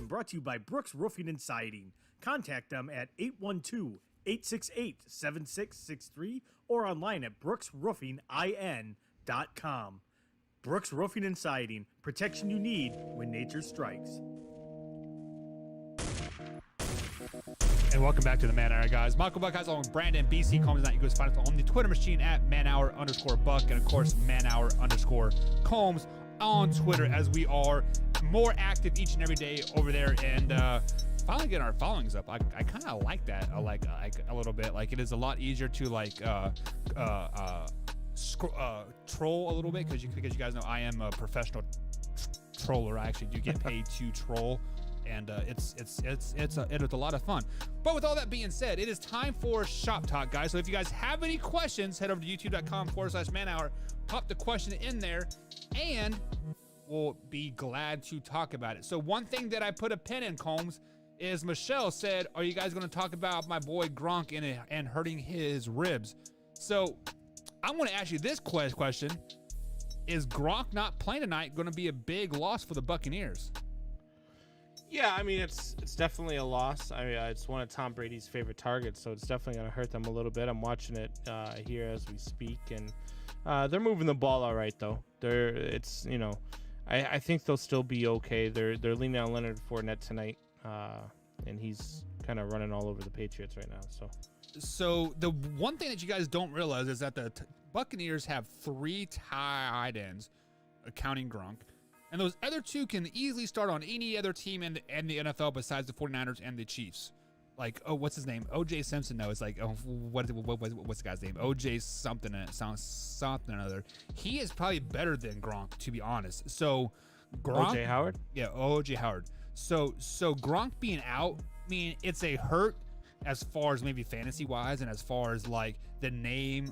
Brought to you by Brooks Roofing and Siding. Contact them at 812-868-7663 or online at brooksroofingin.com. Brooks Roofing and Siding. Protection you need when nature strikes. And welcome back to the Man Hour, guys. Michael Buck has along with Brandon, BC Combs, and you guys find us on the Twitter machine at manhour_Buck and, of course, manhour_Combs on Twitter, as we are more active each and every day over there. And finally getting our followings up. I kind of like that. I like a little bit. Like it is a lot easier to troll a little bit because you guys know I am a professional troller. I actually do get paid to troll, and it's a lot of fun. But with all that being said, it is time for Shop Talk, guys. So if you guys have any questions, head over to youtube.com/manhour, pop the question in there, and we'll be glad to talk about it. So one thing that I put a pin in, Combs, is Michelle said, are you guys going to talk about my boy Gronk and hurting his ribs? So I'm going to ask you this question. Is Gronk not playing tonight going to be a big loss for the Buccaneers? Yeah, I mean, it's definitely a loss. I mean, it's one of Tom Brady's favorite targets, so it's definitely going to hurt them a little bit. I'm watching it here as we speak, and they're moving the ball all right, though. I think they'll still be okay. They're leaning on Leonard Fournette tonight, and he's kind of running all over the Patriots right now. So the one thing that you guys don't realize is that the Buccaneers have 3 tight ends, counting Gronk, and those other 2 can easily start on any other team in the NFL besides the 49ers and the Chiefs. Like, oh, what's his name? O.J. Simpson. No, it's like, oh, what's the guy's name? O.J. something, and it sounds something or another. He is probably better than Gronk, to be honest. So, Gronk. O.J. Howard? Yeah, O.J. Howard. So Gronk being out, I mean, it's a hurt as far as maybe fantasy-wise and as far as, like, the name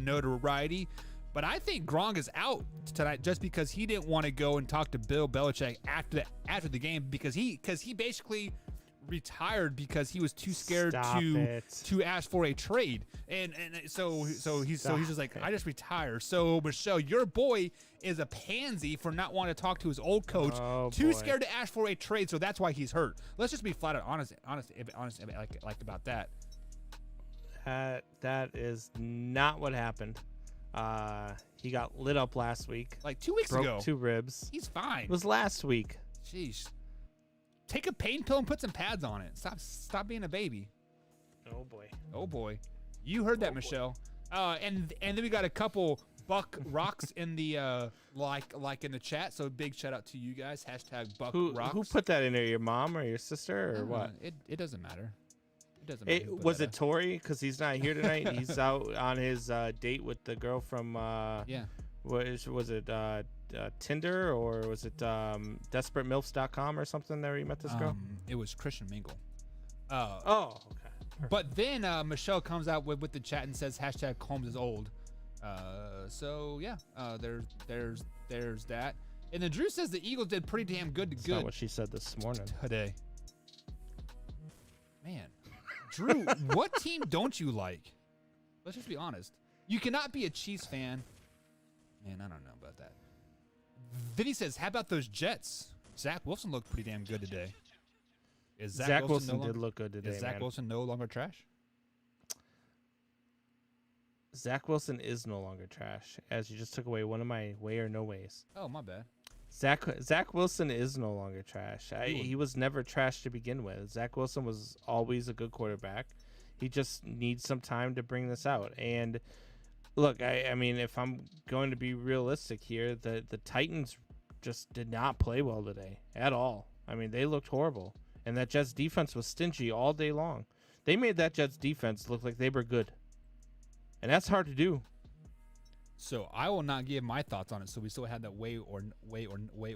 notoriety. But I think Gronk is out tonight just because he didn't want to go and talk to Bill Belichick after the game because he basically retired because he was too scared to ask for a trade, and so he's just like, I just retire. So Michelle, your boy is a pansy for not wanting to talk to his old coach, scared to ask for a trade, so that's why he's hurt. Let's just be flat out honest about that. That is not what happened. He got lit up last week, like 2 weeks ago. 2 ribs. He's fine. It was last week. Jeez. Take a pain pill and put some pads on it. Stop being a baby. Oh boy. You heard that, Michelle. And then we got a couple Buck Rocks in the like in the chat. So big shout out to you guys. #Buck Rocks. Who put that in there? Your mom or your sister or what? It doesn't matter. It doesn't matter. Was it Tori? Because he's not here tonight. He's out on his date with the girl from was it Tinder, or was it DesperateMilfs.com or something there you met this girl? It was Christian Mingle. Okay. Perfect. But then Michelle comes out with the chat and says #Combs is old. So yeah, there's that. And then Drew says the Eagles did pretty damn good. That's not what she said this morning. Today. Man, Drew, what team don't you like? Let's just be honest. You cannot be a Chiefs fan. Man, I don't know about that. Then he says, how about those Jets? Zach Wilson looked pretty damn good today. Is Zach Wilson did look good today, Is Zach Wilson no longer trash? Zach Wilson is no longer trash, as you just took away one of my way or no ways. Oh, my bad. Zach Wilson is no longer trash. He was never trash to begin with. Zach Wilson was always a good quarterback. He just needs some time to bring this out. And look, I mean, if I'm going to be realistic here, the Titans just did not play well today at all. I mean, they looked horrible. And that Jets defense was stingy all day long. They made that Jets defense look like they were good. And that's hard to do. So I will not give my thoughts on it. So we still had that way or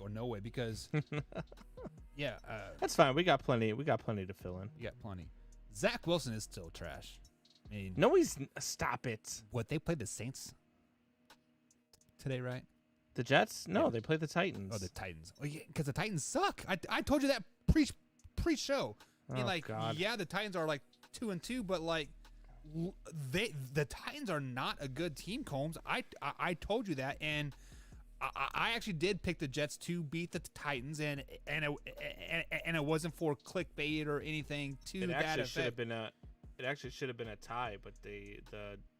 no way because yeah, that's fine. We got plenty to fill in. You got plenty. Zach Wilson is still trash. I mean, no, stop it. What, they played the Saints today, right? The Jets? No, they played the Titans. Oh, the Titans. Oh, yeah, because the Titans suck. I told you that pre-show. I mean, God. Yeah, the Titans are like 2-2, but like the Titans are not a good team, Combs. I told you that, and I actually did pick the Jets to beat the Titans, and it wasn't for clickbait or anything to that effect. It actually should have been a tie, but the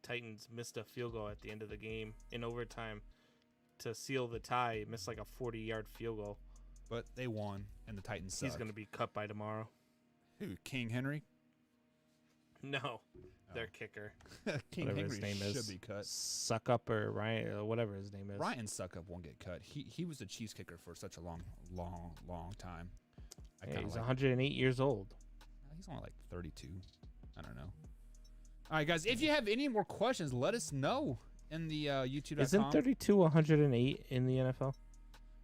Titans missed a field goal at the end of the game in overtime to seal the tie. Missed like a 40-yard field goal. But they won, and the Titans suck. He's going to be cut by tomorrow. Who, King Henry? No, their kicker. King whatever Henry his name should is. be cut. Suckup or Ryan, or whatever his name is. Ryan Suckup won't get cut. He was the Chiefs kicker for such a long time. Yeah, he's 108 years old. He's only like 32. I don't know. All right, guys. If you have any more questions, let us know in the YouTube.com. Isn't 32 108 in the NFL?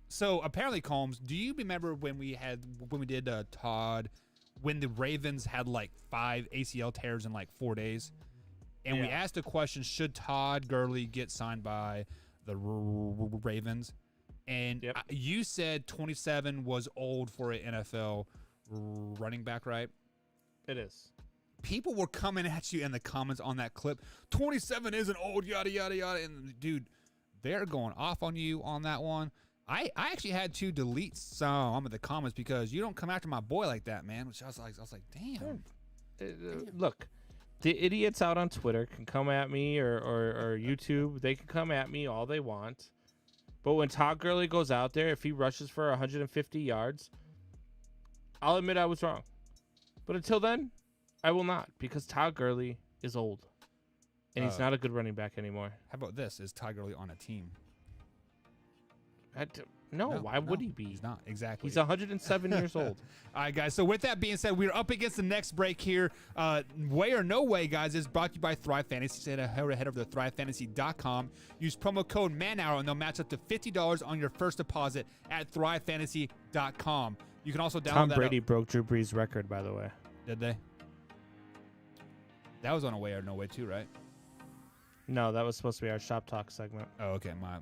So apparently, Combs, do you remember when we did Todd, when the Ravens had like 5 ACL tears in like 4 days, and we asked the question: should Todd Gurley get signed by the Ravens? And you said 27 was old for an NFL running back, right? It is. People were coming at you in the comments on that clip. 27 isn't old, yada, yada, yada. And, dude, they're going off on you on that one. I actually had to delete some of the comments because you don't come after my boy like that, man. Which I was like, damn. Look, the idiots out on Twitter can come at me or YouTube. They can come at me all they want. But when Todd Gurley goes out there, if he rushes for 150 yards, I'll admit I was wrong. But until then, I will not, because Todd Gurley is old. And he's not a good running back anymore. How about this? Is Todd Gurley on a team? No, why would he be? He's not, exactly. He's 107 years old. All right, guys. So with that being said, we're up against the next break here. Way or No Way, guys, is brought to you by Thrive Fantasy. So head over to thrivefantasy.com. Use promo code MANHOUR, and they'll match up to $50 on your first deposit at thrivefantasy.com. You can also download Tom Brady broke Drew Brees' record, by the way. Did they? That was on a Way or No Way too, right? No, that was supposed to be our Shop Talk segment. Oh, okay. My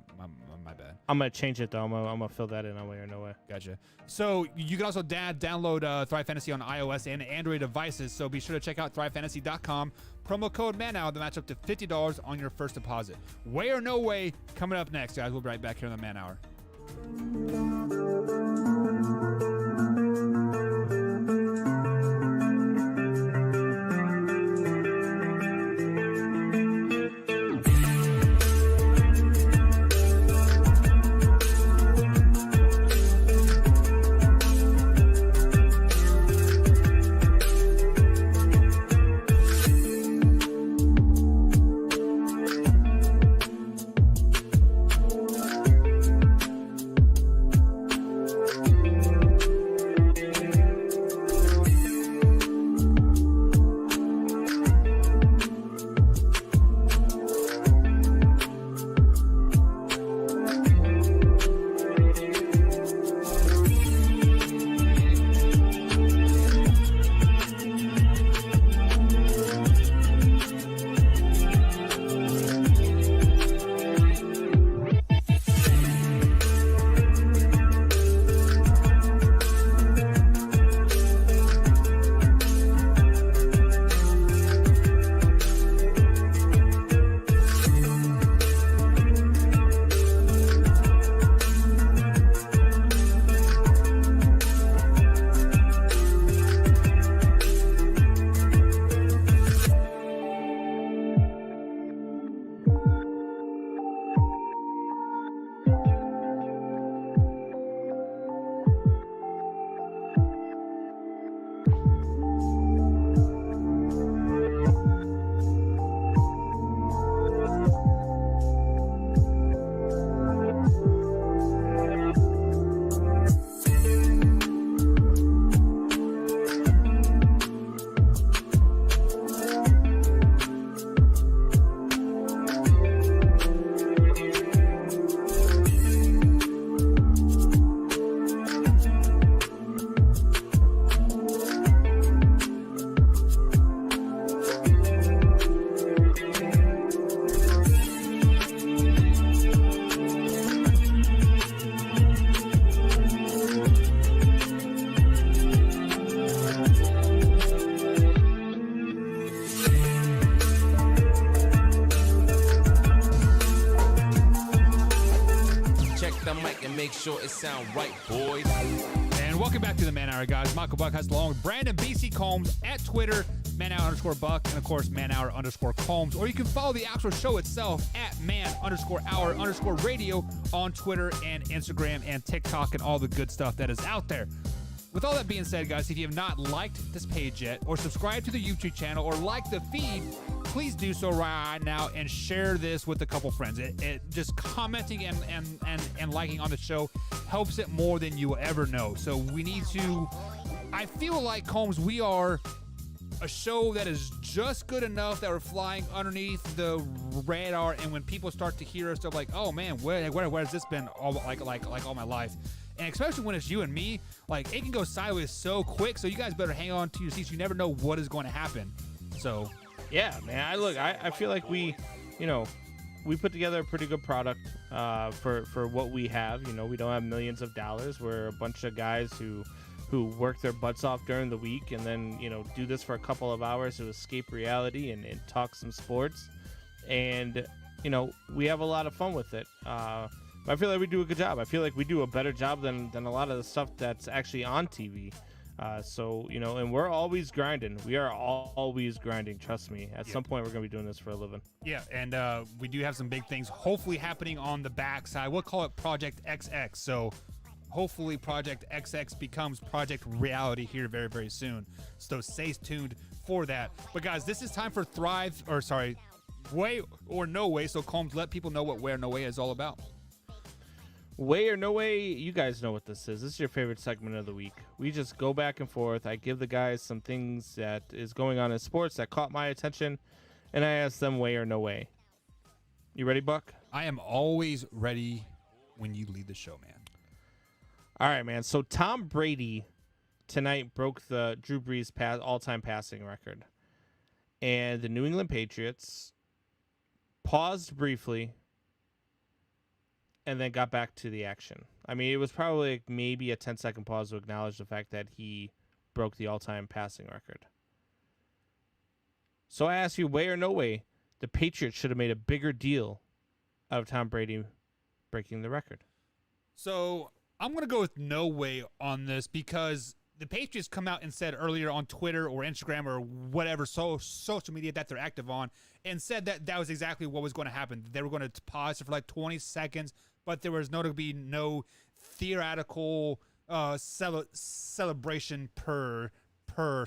bad. I'm going to change it, though. I'm going to fill that in on Way or No Way. Gotcha. So you can also download Thrive Fantasy on iOS and Android devices. So be sure to check out thrivefantasy.com. Promo code MANHOUR to match up to $50 on your first deposit. Way or No Way coming up next, guys. We'll be right back here on the Man Hour. make sure it sound right, boys. And welcome back to the Man Hour, guys. Michael Buckhurst along with Brandon BC Combs at Twitter, manhour_Buck, and of course, manhour_Combs. Or you can follow the actual show itself at man_hour_radio on Twitter and Instagram and TikTok and all the good stuff that is out there. With all that being said, guys, if you have not liked this page yet or subscribed to the YouTube channel or like the feed, please do so right now and share this with a couple friends. It just commenting and liking on the show helps it more than you will ever know. So we need to I feel like, Combs, we are a show that is just good enough that we're flying underneath the radar, and when people start to hear us, they're like, "Oh man, where has this been all like all my life?" And especially when it's you and me, like it can go sideways so quick. So you guys better hang on to your seats. You never know what is going to happen. So, yeah, man. I feel like we put together a pretty good product for what we have. We don't have millions of dollars. We're a bunch of guys who work their butts off during the week and then do this for a couple of hours to escape reality and talk some sports, and we have a lot of fun with it. I feel like we do a good job. I feel like we do a better job than a lot of the stuff that's actually on TV. And we're always grinding. We are always grinding. Trust me. At some point, we're going to be doing this for a living. Yeah, and we do have some big things hopefully happening on the backside. We'll call it Project XX. So hopefully Project XX becomes Project Reality here very, very soon. So stay tuned for that. But guys, this is time for Way or No Way. So Combs, let people know what Way or No Way is all about. Way or No Way, you guys know what this is. This is your favorite segment of the week. We just go back and forth. I give the guys some things that is going on in sports that caught my attention, and I ask them way or no way. You ready, Buck? I am always ready when you lead the show, man. All right, man. So Tom Brady tonight broke the Drew Brees all-time passing record, and the New England Patriots paused briefly and then got back to the action. I mean, it was probably maybe a 10-second pause to acknowledge the fact that he broke the all-time passing record. So I ask you, way or no way, the Patriots should have made a bigger deal out of Tom Brady breaking the record. So I'm going to go with no way on this because the Patriots come out and said earlier on Twitter or Instagram or whatever social media that they're active on and said that that was exactly what was going to happen. They were going to pause it for like 20 seconds, but there was going to be no theoretical celebration per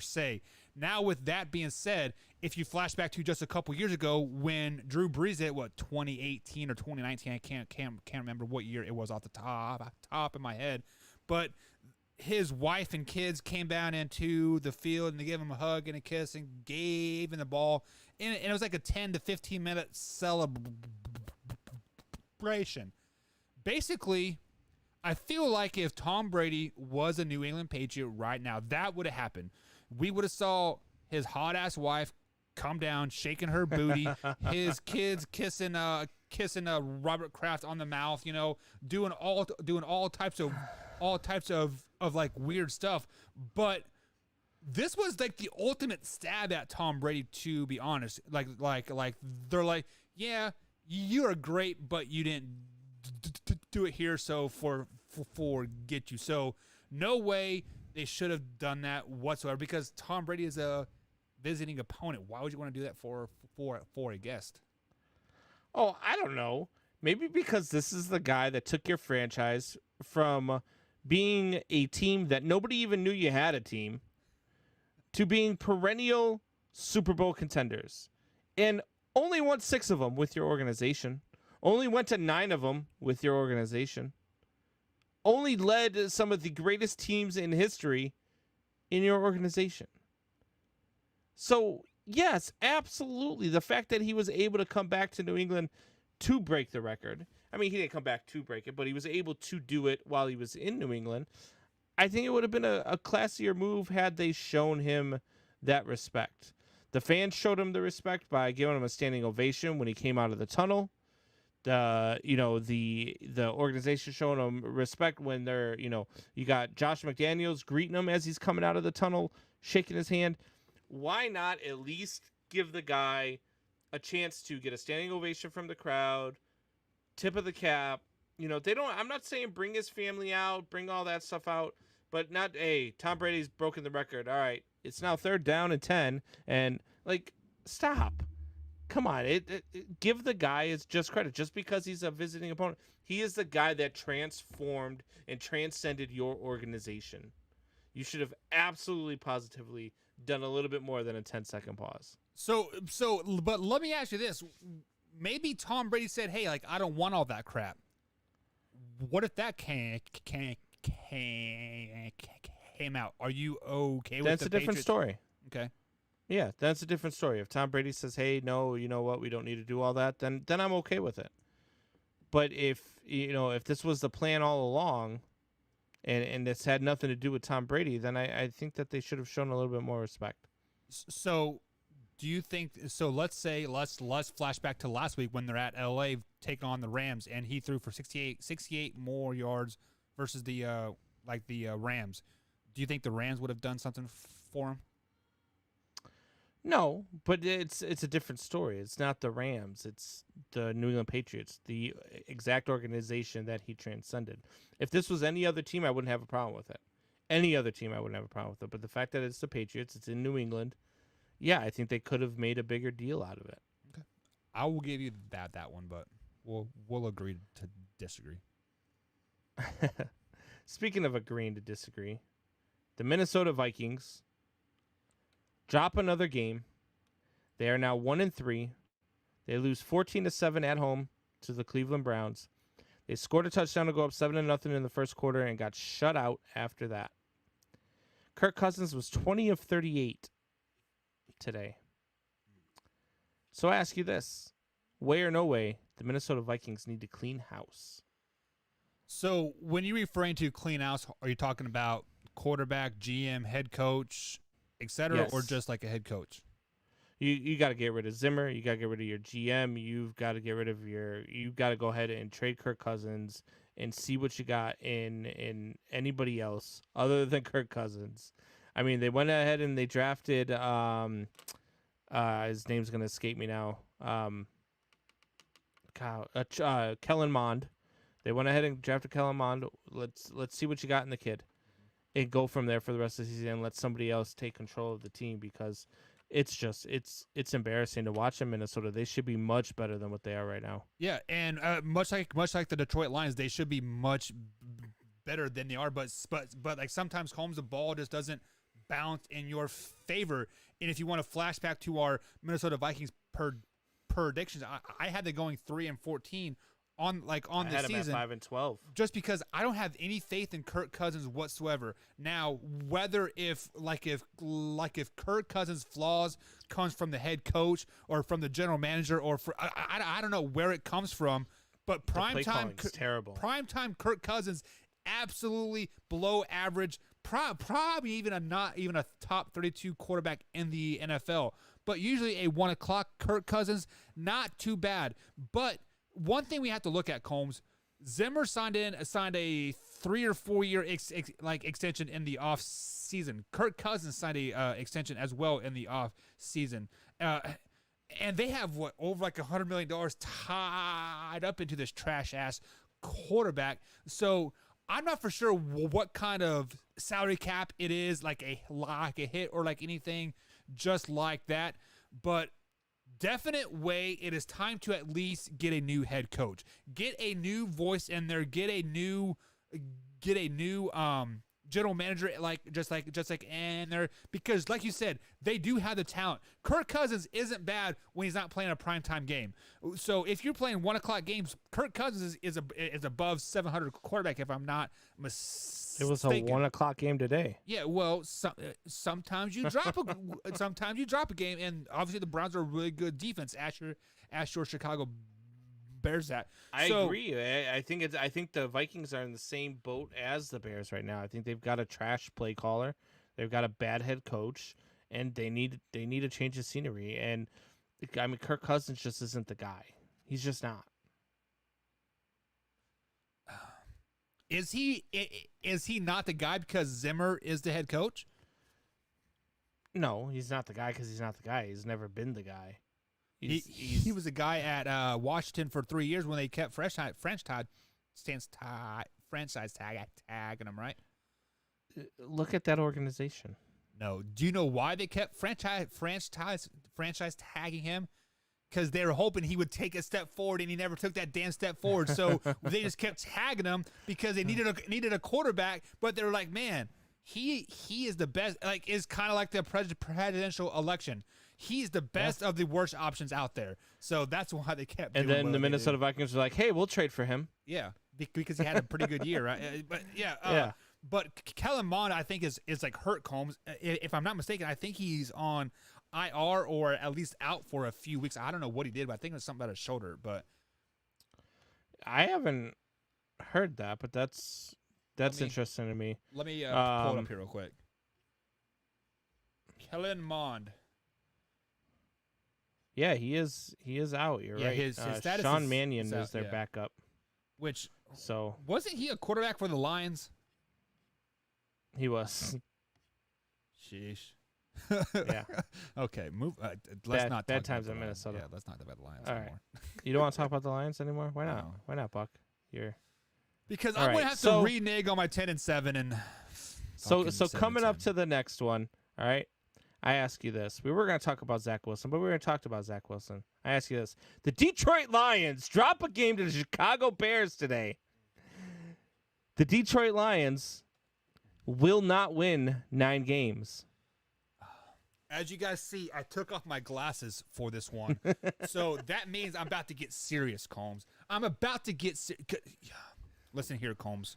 se. Now, with that being said, if you flash back to just a couple years ago when Drew Brees hit 2018 or 2019, I can't remember what year it was off the top of my head, but his wife and kids came down into the field and they gave him a hug and a kiss and gave him the ball, and it was like a 10 to 15 minute celebration. Basically, I feel like if Tom Brady was a New England Patriot right now, that would have happened. We would have saw his hot ass wife come down, shaking her booty, his kids kissing Robert Kraft on the mouth, doing all types of like weird stuff. But this was like the ultimate stab at Tom Brady, to be honest. Like they're like, yeah, you're great, but you didn't do it here, so forget you. So no way they should have done that whatsoever, because Tom Brady is a visiting opponent. Why would you want to do that for a guest? Oh, I don't know. Maybe because this is the guy that took your franchise from being a team that nobody even knew you had a team to being perennial Super Bowl contenders, and only won 6 of them with your organization. Only went to 9 of them with your organization. Only led some of the greatest teams in history in your organization. So, yes, absolutely. The fact that he was able to come back to New England to break the record. I mean, he didn't come back to break it, but he was able to do it while he was in New England. I think it would have been a classier move had they shown him that respect. The fans showed him the respect by giving him a standing ovation when he came out of the tunnel. The organization showing him respect when they're, you got Josh McDaniels greeting him as he's coming out of the tunnel, shaking his hand. Why not at least give the guy a chance to get a standing ovation from the crowd, tip of the cap? I'm not saying bring his family out, bring all that stuff out, but not, hey, Tom Brady's broken the record. All right, it's now 3rd down and 10, and stop. Come on, give the guy his just credit. Just because he's a visiting opponent, he is the guy that transformed and transcended your organization. You should have absolutely positively done a little bit more than a 10-second pause. But let me ask you this. Maybe Tom Brady said, hey, I don't want all that crap. What if that came out. Are you okay with That's the a different Patriots? story. Okay. Yeah, that's a different story. If Tom Brady says, "Hey, no, you know what? We don't need to do all that," then I'm okay with it. But if this was the plan all along, and it's had nothing to do with Tom Brady, then I think that they should have shown a little bit more respect. So, do you think? So let's flash back to last week when they're at LA taking on the Rams, and he threw for 68 more yards versus the Rams. Do you think the Rams would have done something for him? No, but it's a different story. It's not the Rams. It's the New England Patriots, the exact organization that he transcended. If this was any other team, I wouldn't have a problem with it. Any other team, I wouldn't have a problem with it. But the fact that it's the Patriots, it's in New England, yeah, I think they could have made a bigger deal out of it. Okay, I will give you that one, but we'll agree to disagree. Speaking of agreeing to disagree, the Minnesota Vikings drop another game. They are now 1-3. They lose 14-7 at home to the Cleveland Browns. They scored a touchdown to go up 7-0 in the first quarter and got shut out after that. Kirk Cousins was 20 of 38 today. So I ask you this. Way or no way, the Minnesota Vikings need to clean house. So when you're referring to clean house, are you talking about quarterback, GM, head coach, etc., Yes. or just like a head coach? You got to get rid of Zimmer. You got to get rid of your GM. You've got to get rid of you got to go ahead and trade Kirk Cousins and see what you got in anybody else other than Kirk Cousins. I mean, they went ahead and they drafted his name's going to escape me now. Kellen Mond. They went ahead and drafted Kellen Mond. Let's see what you got in the kid and go from there for the rest of the season and let somebody else take control of the team, because it's embarrassing to watch in Minnesota. They should be much better than what they are right now. Yeah, and much like the Detroit Lions, they should be much better than they are. But like sometimes Holmes, the ball just doesn't bounce in your favor. And if you want to flash back to our Minnesota Vikings predictions, I had them going 3-14 on the season. I had him at 5-12. Just because I don't have any faith in Kirk Cousins whatsoever. Now, whether if Kirk Cousins' flaws comes from the head coach or from the general manager or I don't know where it comes from, but primetime Kirk Cousins absolutely below average, probably even a top 32 quarterback in the NFL. But usually a 1 o'clock Kirk Cousins, not too bad. But one thing we have to look at, Combs, Zimmer signed a 3 or 4 year extension in the off season. Kirk Cousins signed a extension as well in the off season, and they have over like $100 million tied up into this trash ass quarterback. So I'm not for sure what kind of salary cap it is, like a hit or like anything just like that, but definite way it is time to at least get a new head coach, get a new voice in there, get a new general manager, just like in there, because like you said, they do have the talent. Kirk Cousins isn't bad when he's not playing a primetime game. So if you're playing 1 o'clock games, Kirk Cousins is above 700 quarterback, if I'm not mistaken. It was a 1 o'clock game today. Yeah, well, sometimes you drop a game, and obviously the Browns are a really good defense. Ask your Chicago Bears that. I agree. I think the Vikings are in the same boat as the Bears right now. I think they've got a trash play caller, they've got a bad head coach, and they need a change of scenery. And I mean, Kirk Cousins just isn't the guy. He's just not. Is he not the guy because Zimmer is the head coach? No, he's not the guy because he's not the guy. He's never been the guy. He was a guy at Washington for 3 years when they kept franchise tagging him, right? Look at that organization. No. Do you know why they kept franchise tagging him? Because they were hoping he would take a step forward, and he never took that damn step forward. So they just kept tagging him because they needed a quarterback. But they were like, man, he is the best. Like, it's kind of like the presidential election. He's the best of the worst options out there. So that's why they kept. And then the Minnesota Vikings were like, "Hey, we'll trade for him." Yeah, because he had a pretty good year, right? But yeah. But Kellen Mond, I think, is like hurt, Combs. If I'm not mistaken, I think he's on IR or at least out for a few weeks. I don't know what he did, but I think it was something about his shoulder. But I haven't heard that, but that's interesting to me. Let me pull it up here real quick. Kellen Mond. Yeah, he is out. You're right. His status Sean Mannion out, is their backup. Which So wasn't he a quarterback for the Lions? he was. Sheesh. Yeah. Okay, move. Let's not bad talk times about in the Lions. Minnesota. Yeah, let's not talk about the Lions All right. anymore. You don't want to talk about the Lions anymore? Why not? No. Why not, Buck? You're Because All I'm gonna right, have so- to renege on my 10-7 and. so fucking coming up 7-10. to the next one. All right. I ask you this. We were going to talk about Zach Wilson, but we already talked about Zach Wilson. I ask you this. The Detroit Lions drop a game to the Chicago Bears today. The Detroit Lions will not win 9 games. As you guys see, I took off my glasses for this one. So that means I'm about to get serious, Combs. I'm about to get Listen here, Combs.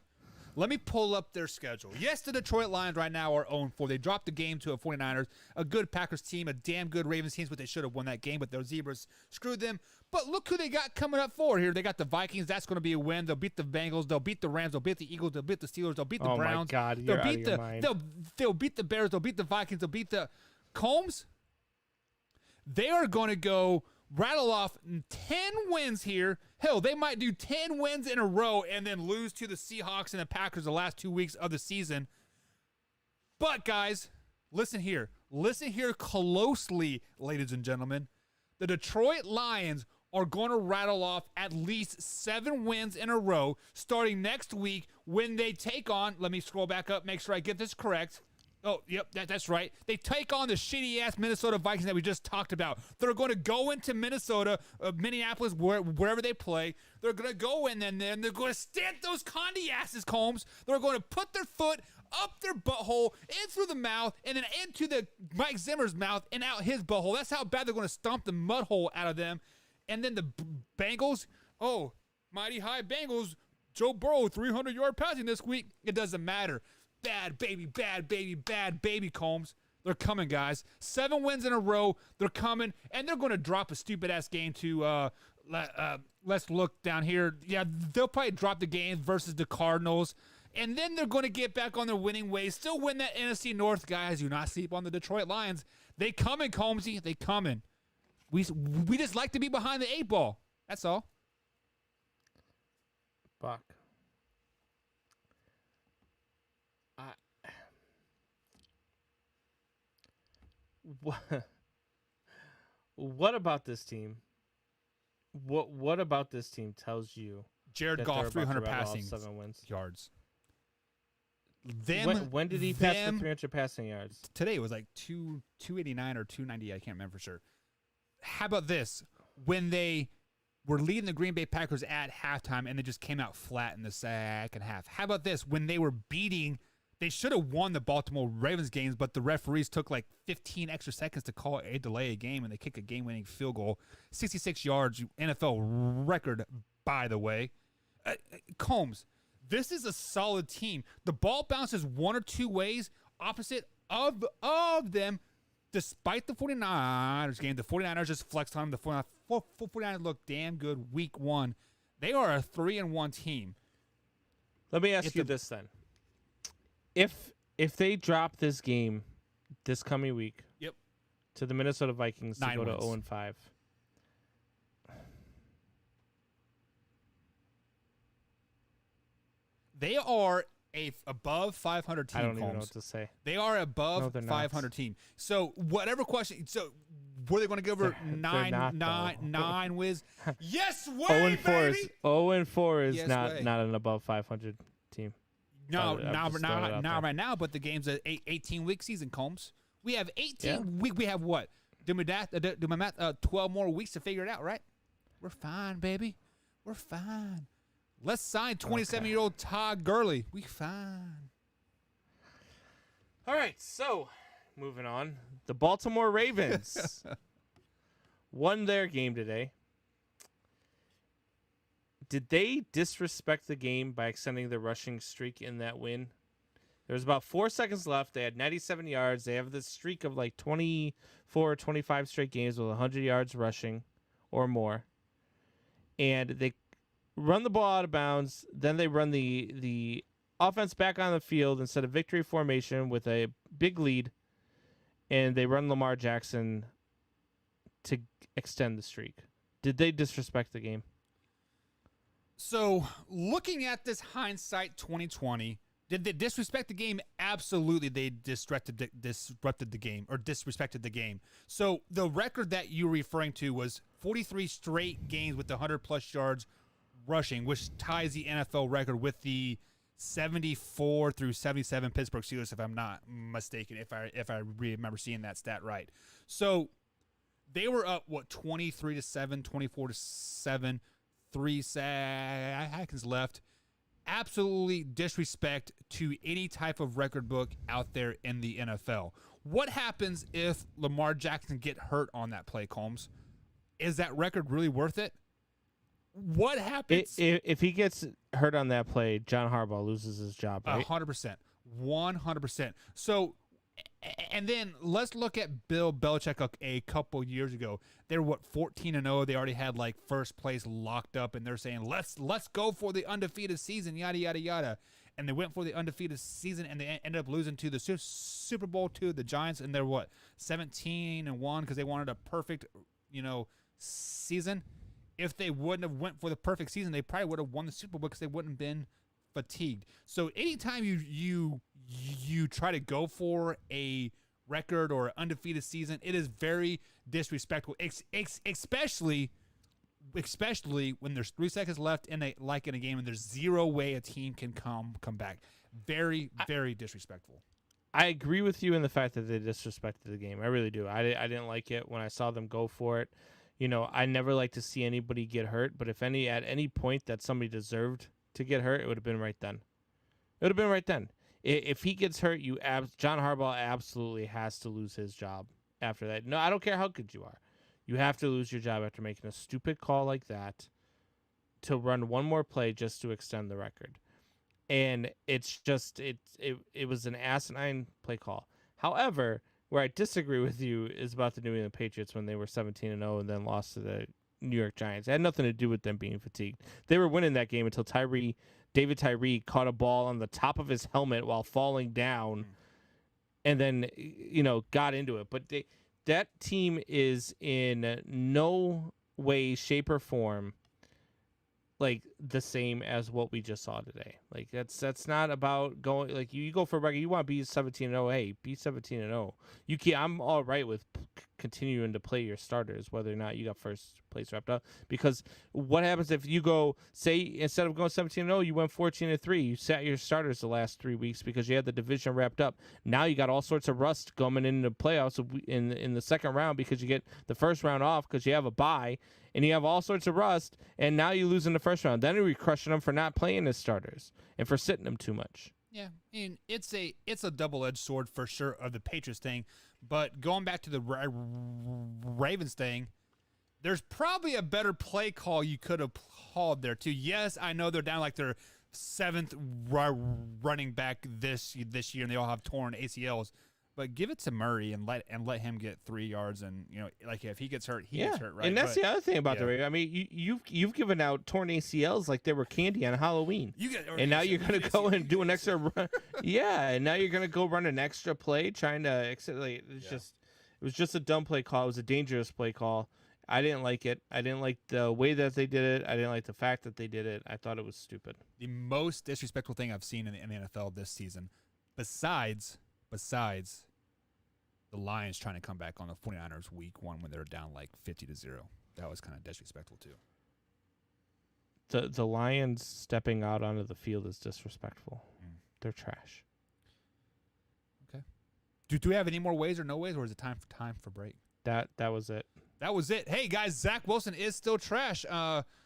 Let me pull up their schedule. Yes, the Detroit Lions right now are 0-4. They dropped the game to a 49ers, a good Packers team, a damn good Ravens team, but they should have won that game, but their Zebras screwed them. But look who they got coming up for here. They got the Vikings. That's going to be a win. They'll beat the Bengals. They'll beat the Rams. They'll beat the Eagles. They'll beat the Steelers. They'll beat the Browns. Oh, my God. They'll You're out beat of your mind. They'll beat the Bears. They'll beat the Vikings. They'll beat the Combs. They are going to go rattle off 10 wins here. Hell, they might do 10 wins in a row and then lose to the Seahawks and the Packers the last 2 weeks of the season. But, guys, listen here. Listen here closely, ladies and gentlemen. The Detroit Lions are going to rattle off at least 7 wins in a row starting next week when they take on, let me scroll back up, make sure I get this correct. Oh, yep, that's right. They take on the shitty-ass Minnesota Vikings that we just talked about. They're going to go into Minnesota, Minneapolis, wherever they play. They're going to go in and then they're going to stamp those Condi asses, Combs. They're going to put their foot up their butthole, in through the mouth, and then into the Mike Zimmer's mouth and out his butthole. That's how bad they're going to stomp the mud hole out of them. And then the Bengals, oh, mighty high Bengals, Joe Burrow, 300-yard passing this week. It doesn't matter. Bad baby, bad baby, bad baby, Combs. They're coming, guys. 7 wins in a row. They're coming, and they're going to drop a stupid-ass game to, let's look down here. Yeah, they'll probably drop the game versus the Cardinals, and then they're going to get back on their winning ways, still win that NFC North, guys. Do not sleep on the Detroit Lions. They coming, Combsy. They coming. We just like to be behind the 8 ball. That's all. Buck. What about this team? What about this team tells you Jared that Goff, they're about to 300 rattle off passing 7 wins? yards. When did he pass for 300 passing yards? Today it was like 289 or 290. I can't remember for sure. How about this? When they were leading the Green Bay Packers at halftime and they just came out flat in the second half. How about this? When they were beating, they should have won the Baltimore Ravens games, but the referees took like 15 extra seconds to call a delay a game, and they kick a game-winning field goal. 66 yards, NFL record, by the way. Combs, this is a solid team. The ball bounces 1 or 2 ways opposite of them. Despite the 49ers game, the 49ers just flexed on them. The 49ers look damn good week 1. They are a 3-1 team. Let me ask you this then. If they drop this game this coming week to the Minnesota Vikings to 9 go wins. to 0-5. They are a above 500 team. I don't even know Combs. what to say. They are above No, they're not. 500 team. So whatever question. So were they going to give her They're not, nine wins? Yes, way, 0-4 baby. is 0-4 is Yes, not way. an above 500 team. No, I'm just throwing it out there. right now. But the game's an 18-week season, Combs. We have 18. We have what? Do my math. 12 more weeks to figure it out, right? We're fine, baby. We're fine. Let's sign 27-year-old Todd Gurley. We fine. All right, so moving on. The Baltimore Ravens won their game today. Did they disrespect the game by extending the rushing streak in that win? There's about 4 seconds left. They had 97 yards. They have this streak of like 24, 25 straight games with 100 yards rushing or more. And they run the ball out of bounds. Then they run the offense back on the field instead of victory formation with a big lead. And they run Lamar Jackson to extend the streak. Did they disrespect the game? So, looking at this hindsight 2020, did they disrespect the game? Absolutely, they disrupted the game or disrespected the game. So, the record that you're referring to was 43 straight games with 100-plus yards rushing, which ties the NFL record with the 74 through 77 Pittsburgh Steelers, if I'm not mistaken, if I remember seeing that stat right. So, they were up, 23-7, 24-7, 3 seconds left. Absolutely disrespect to any type of record book out there in the NFL. What happens if Lamar Jackson get hurt on that play, Combs? Is that record really worth it? What happens if he gets hurt on that play? John Harbaugh loses his job, right? 100%, 100%. So, and then let's look at Bill Belichick a couple years ago. They were 14-0. They already had like first place locked up, and they're saying let's go for the undefeated season, yada yada yada. And they went for the undefeated season, and they ended up losing to the Super Bowl to the Giants, and they're 17-1 because they wanted a perfect, season. If they wouldn't have went for the perfect season, they probably would have won the Super Bowl because they wouldn't have been fatigued. So anytime you try to go for a record or undefeated season, it is very disrespectful, especially when there's 3 seconds left in a game and there's zero way a team can come back. Very, very disrespectful. I agree with you in the fact that they disrespected the game. I really do. I didn't like it when I saw them go for it. I never like to see anybody get hurt, but if at any point that somebody deserved to get hurt, it would have been right then. It would have been right then. If he gets hurt, John Harbaugh absolutely has to lose his job after that. No, I don't care how good you are. You have to lose your job after making a stupid call like that to run one more play just to extend the record. And it's just it was an asinine play call. However, where I disagree with you is about the New England Patriots when they were 17-0 and then lost to the New York Giants. It had nothing to do with them being fatigued. They were winning that game until David Tyree caught a ball on the top of his helmet while falling down and then, got into it. But that team is in no way, shape, or form like the same as what we just saw today. Like that's not about going like you go for a record. You want to be 17-0. Hey, be 17-0. You can't. I'm all right with continuing to play your starters, whether or not you got first place wrapped up. Because what happens if you go, say, instead of going 17-0, you went 14-3. You sat your starters the last 3 weeks because you had the division wrapped up. Now you got all sorts of rust coming into the playoffs in the second round because you get the first round off because you have a bye. And you have all sorts of rust, and now you lose in the first round. Then you're crushing them for not playing as starters and for sitting them too much. Yeah, and it's a double-edged sword for sure of the Patriots thing. But going back to the Ravens thing, there's probably a better play call you could have called there too. Yes, I know they're down like their 7th running back this year, and they all have torn ACLs. But give it to Murray and let him get 3 yards, and like if he gets hurt, he gets hurt, right? And that's the other thing about the Ravens. I mean, you've given out torn ACLs like they were candy on Halloween, and now you're gonna go and do an extra run. Yeah, and now you're gonna go run an extra play trying to accelerate. It was just a dumb play call. It was a dangerous play call. I didn't like it. I didn't like the way that they did it. I didn't like the fact that they did it. I thought it was stupid. The most disrespectful thing I've seen in the NFL this season, besides the Lions trying to come back on the 49ers week 1 when they were down like 50-0. That was kind of disrespectful too. The Lions stepping out onto the field is disrespectful. They're trash. Okay. Do we have any more ways or no ways, or is it time for break? That was it. That was it. Hey guys, Zach Wilson is still trash.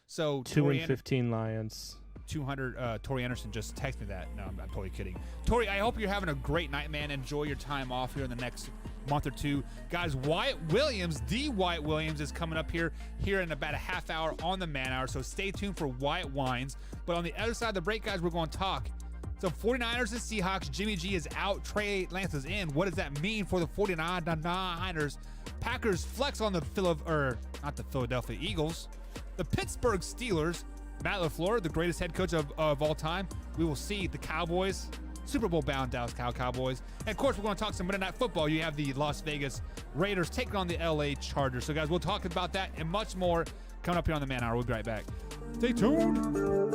So 2-15 Lions. 200. Tori Anderson just texted me that. No, I'm totally kidding. Tori, I hope you're having a great night, man. Enjoy your time off here in the next month or two. Guys, Wyatt Williams is coming up here in about a half hour on the Man Hour, so stay tuned for Wyatt Wines. But on the other side of the break, guys, we're going to talk So 49ers and Seahawks, Jimmy G is out, Trey Lance is in. What does that mean for the 49ers? Packers flex on the Philadelphia Eagles. The Pittsburgh Steelers, Matt LaFleur, the greatest head coach of all time. We will see the Cowboys, Super Bowl bound Dallas Cowboys. And of course, we're going to talk some Monday Night Football. You have the Las Vegas Raiders taking on the LA Chargers. So guys, we'll talk about that and much more coming up here on the Man Hour. We'll be right back. Stay tuned.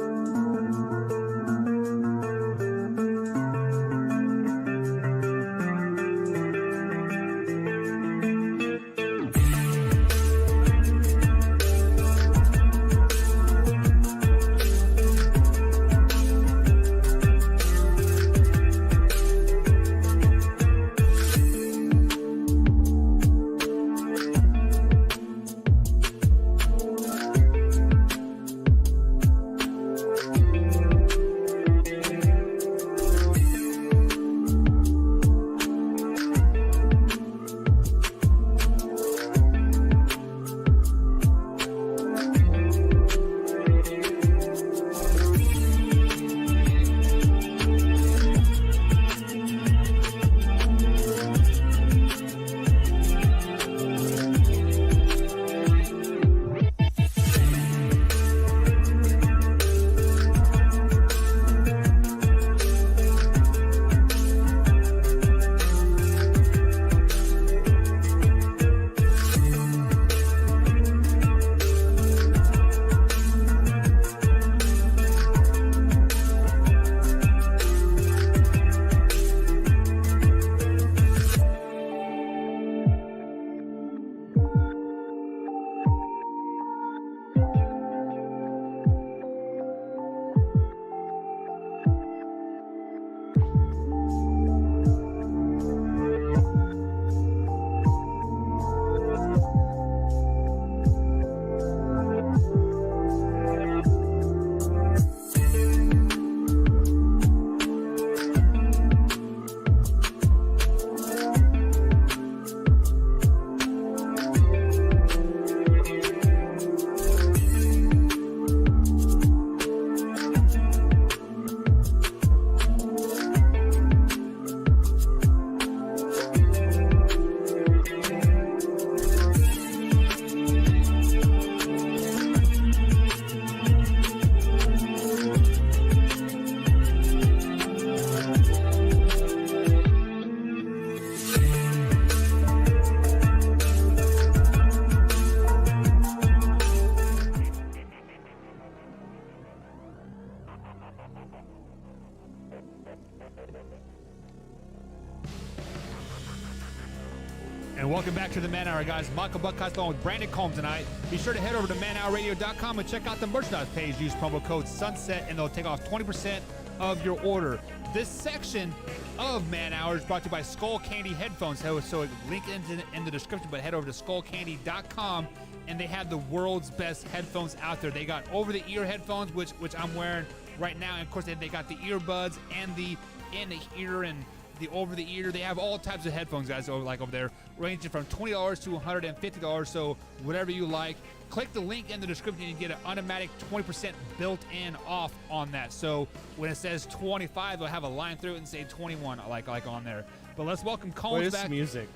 And welcome back to the Man Hour, guys. Michael Buckhouse along with Brandon Combs tonight. Be sure to head over to manhourradio.com and check out the merchandise page. Use promo code SUNSET and they'll take off 20% of your order. This section of Man Hour is brought to you by Skull Candy Headphones. So link in the description, but head over to skullcandy.com and they have the world's best headphones out there. They got over-the-ear headphones, which I'm wearing right now. And of course, they got the earbuds and the in-the-ear and the over-the-ear. They have all types of headphones, guys, over there, ranging from $20 to $150. So whatever you like, click the link in the description and get an automatic 20% built-in off on that. So when it says 25, they'll have a line through it and say 21, like on there. But let's welcome Combs back. This music.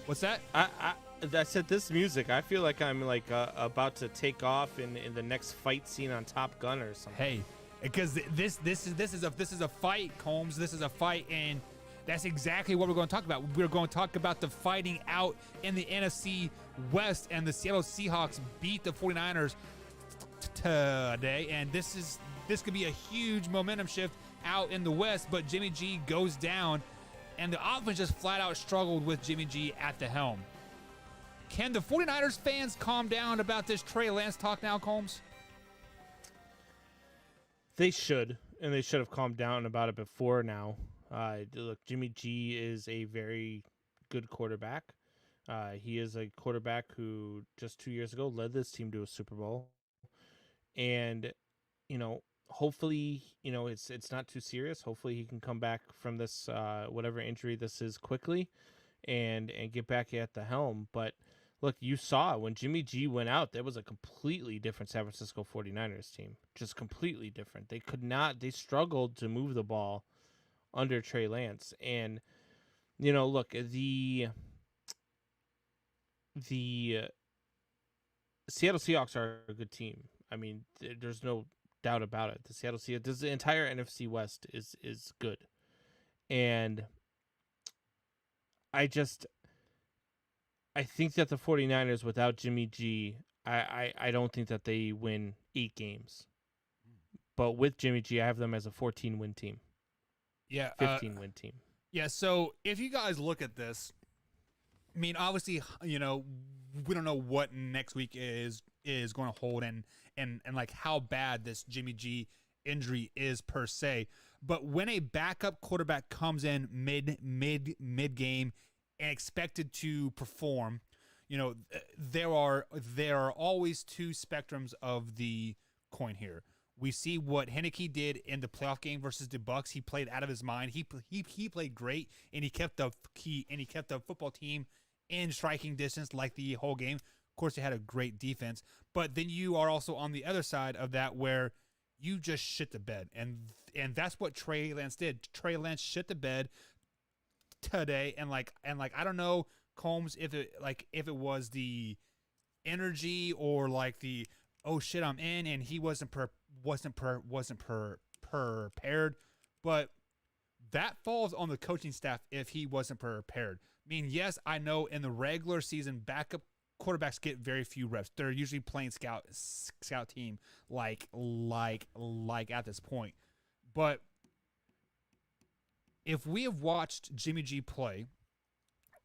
What's that? I said this music. I feel like I'm like about to take off in the next fight scene on Top Gun or something. Hey, because this is a fight, Combs. This is a fight, and that's exactly what we're going to talk about. We're going to talk about the fighting out in the NFC West, and the Seattle Seahawks beat the 49ers today, and this could be a huge momentum shift out in the West, but Jimmy G goes down, and the offense just flat out struggled with Jimmy G at the helm. Can the 49ers fans calm down about this Trey Lance talk now, Combs? They should, and they should have calmed down about it before now. Look, Jimmy G is a very good quarterback. He is a quarterback who just 2 years ago led this team to a Super Bowl. And, hopefully, it's not too serious. Hopefully he can come back from this, whatever injury this is, quickly and get back at the helm. But look, you saw when Jimmy G went out, there was a completely different San Francisco 49ers team. Just completely different. They struggled to move the ball under Trey Lance. And, look, the Seattle Seahawks are a good team. I mean, there's no doubt about it. The entire NFC West is good. And I think that the 49ers without Jimmy G, I don't think that they win 8 games. But with Jimmy G, I have them as a 14-win team. Yeah. 15-win team. Yeah, so if you guys look at this, I mean, obviously, we don't know what next week is going to hold and like how bad this Jimmy G injury is per se. But when a backup quarterback comes in mid game and expected to perform, there are always two spectrums of the coin here. We see what Heineke did in the playoff game versus the Bucs. He played out of his mind. He played great, and he kept the football team in striking distance like the whole game. Of course, they had a great defense, but then you are also on the other side of that where you just shit the bed, and that's what Trey Lance did. Trey Lance shit the bed today, and I don't know, Combs, if it was the energy or like the oh shit I'm in and he wasn't prepared, but that falls on the coaching staff if he wasn't prepared. I mean, yes, I know in the regular season backup quarterbacks get very few reps. They're usually playing scout team like at this point. But if we have watched Jimmy G play,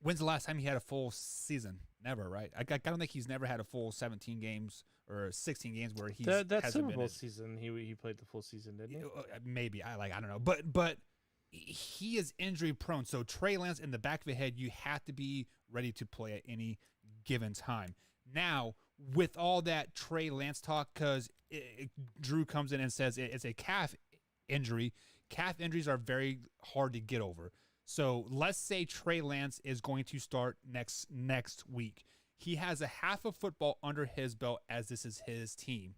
when's the last time he had a full season? Never, right? I don't think he's never had a full 17 games or 16 games where he's that Super Bowl season he played the full season, didn't he? Maybe I don't know, but he is injury prone. So Trey Lance in the back of the head, you have to be ready to play at any given time. Now with all that Trey Lance talk, because Drew comes in and says it's a calf injury. Calf injuries are very hard to get over. So let's say Trey Lance is going to start next week. He has a half of football under his belt as this is his team.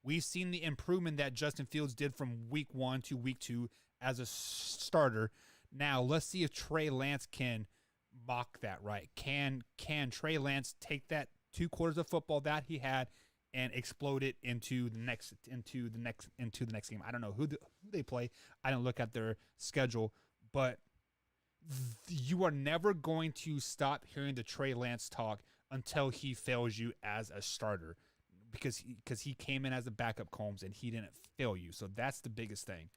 We've seen the improvement that Justin Fields did from week 1 to week 2 as a starter. Now let's see if Trey Lance can mock that, right? Can Trey Lance take that 2 quarters of football that he had and explode it into the next game? I don't know who they play. I don't look at their schedule, but you are never going to stop hearing the Trey Lance talk until he fails you as a starter, because he came in as a backup, Combs, and he didn't fail you. So that's the biggest thing.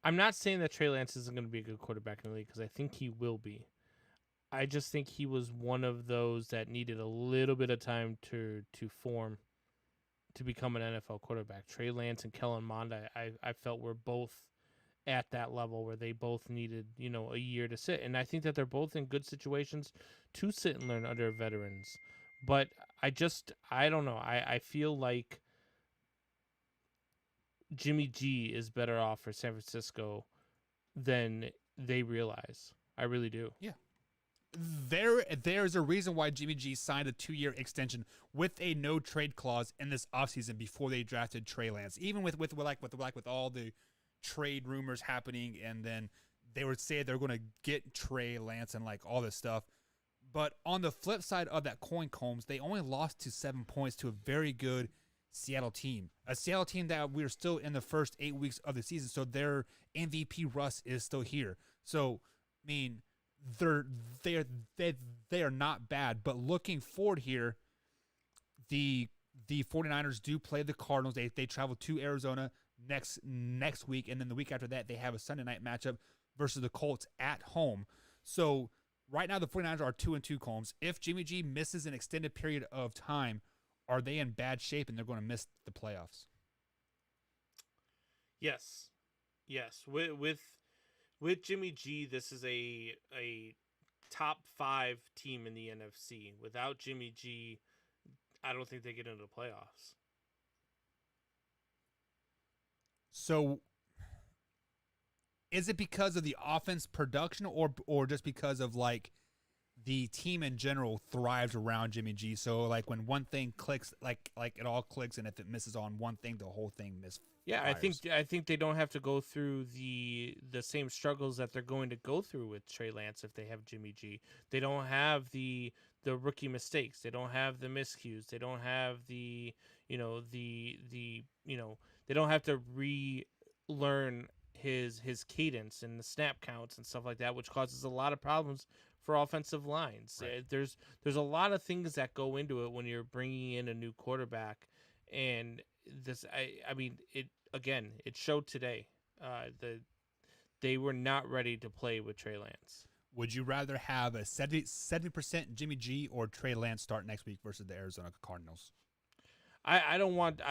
I'm not saying that Trey Lance isn't going to be a good quarterback in the league, because I think he will be. I just think he was one of those that needed a little bit of time to form to become an NFL quarterback. Trey Lance and Kellen Mond, I felt were both at that level where they both needed, a year to sit. And I think that they're both in good situations to sit and learn under veterans. But I don't know. I feel like Jimmy G is better off for San Francisco than they realize. I really do. Yeah. There's a reason why Jimmy G signed a 2-year extension with a no trade clause in this offseason before they drafted Trey Lance. Even with all the trade rumors happening, and then they would say they're going to get Trey Lance and like all this stuff. But on the flip side of that coin, Combs, they only lost to 7 points to a very good Seattle team, a Seattle team that we're still in the first 8 weeks of the season. So their MVP Russ is still here. So, I mean, they are not bad, but looking forward here, the 49ers do play the Cardinals. They travel to Arizona next week, and then the week after that they have a Sunday night matchup versus the Colts at home. So right now the 49ers are 2-2, Combs. If Jimmy G misses an extended period of time, are they in bad shape and they're going to miss the playoffs? Yes. With Jimmy G, this is a top 5 team in the NFC. Without Jimmy G, I don't think they get into the playoffs. So is it because of the offense production or just because of like the team in general thrives around Jimmy G? So like when one thing clicks, like it all clicks, and if it misses on one thing, the whole thing misfires. Yeah, I think they don't have to go through the same struggles that they're going to go through with Trey Lance if they have Jimmy G. They don't have the rookie mistakes. They don't have the miscues. They don't have the they don't have to relearn his cadence and the snap counts and stuff like that, which causes a lot of problems for offensive lines. Right. There's a lot of things that go into it when you're bringing in a new quarterback, and this I mean it showed today. They were not ready to play with Trey Lance. Would you rather have a 70% Jimmy G or Trey Lance start next week versus the Arizona Cardinals? I don't want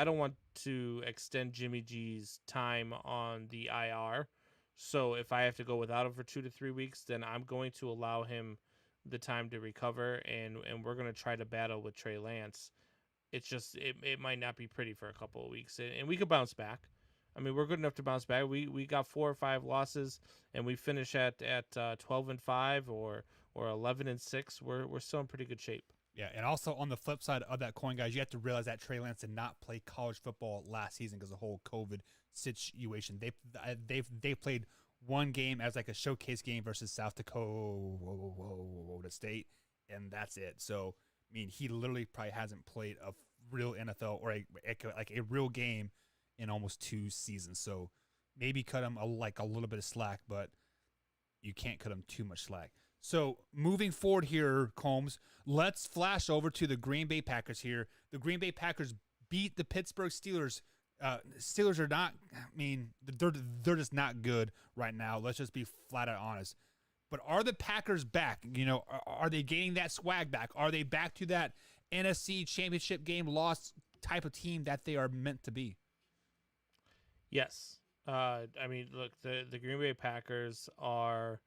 to extend Jimmy G's time on the IR. So if I have to go without him for 2 to 3 weeks, then I'm going to allow him the time to recover, and we're going to try to battle with Trey Lance. It's just it might not be pretty for a couple of weeks, and we could bounce back. I mean, we're good enough to bounce back. We got 4 or 5 losses, and we finish at 12-5 or 11-6. We're still in pretty good shape. Yeah, and also on the flip side of that coin, guys, you have to realize that Trey Lance did not play college football last season because of the whole COVID situation. They played one game as like a showcase game versus South Dakota State, and that's it. So, I mean, he literally probably hasn't played a real NFL or a real game in almost 2 seasons. So maybe cut him a little bit of slack, but you can't cut him too much slack. So moving forward here, Combs, let's flash over to the Green Bay Packers here. The Green Bay Packers beat the Pittsburgh Steelers. Steelers are not, I mean, they're just not good right now. Let's just be flat out honest. But are the Packers back? You know, are they gaining that swag back? Are they back to that NFC Championship game loss type of team that they are meant to be? Yes. I mean, look, the Green Bay Packers are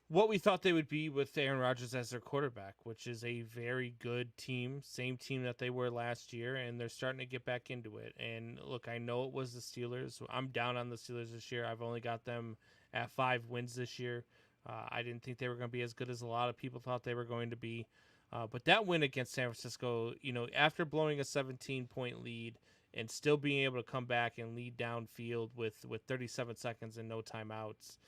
what we thought they would be with Aaron Rodgers as their quarterback, which is a very good team, same team that they were last year, and they're starting to get back into it. And look, I know it was the Steelers. I'm down on the Steelers this year. I've only got them at 5 wins this year. I didn't think they were going to be as good as a lot of people thought they were going to be. But that win against San Francisco, you know, after blowing a 17-point lead and still being able to come back and lead downfield with 37 seconds and no timeouts,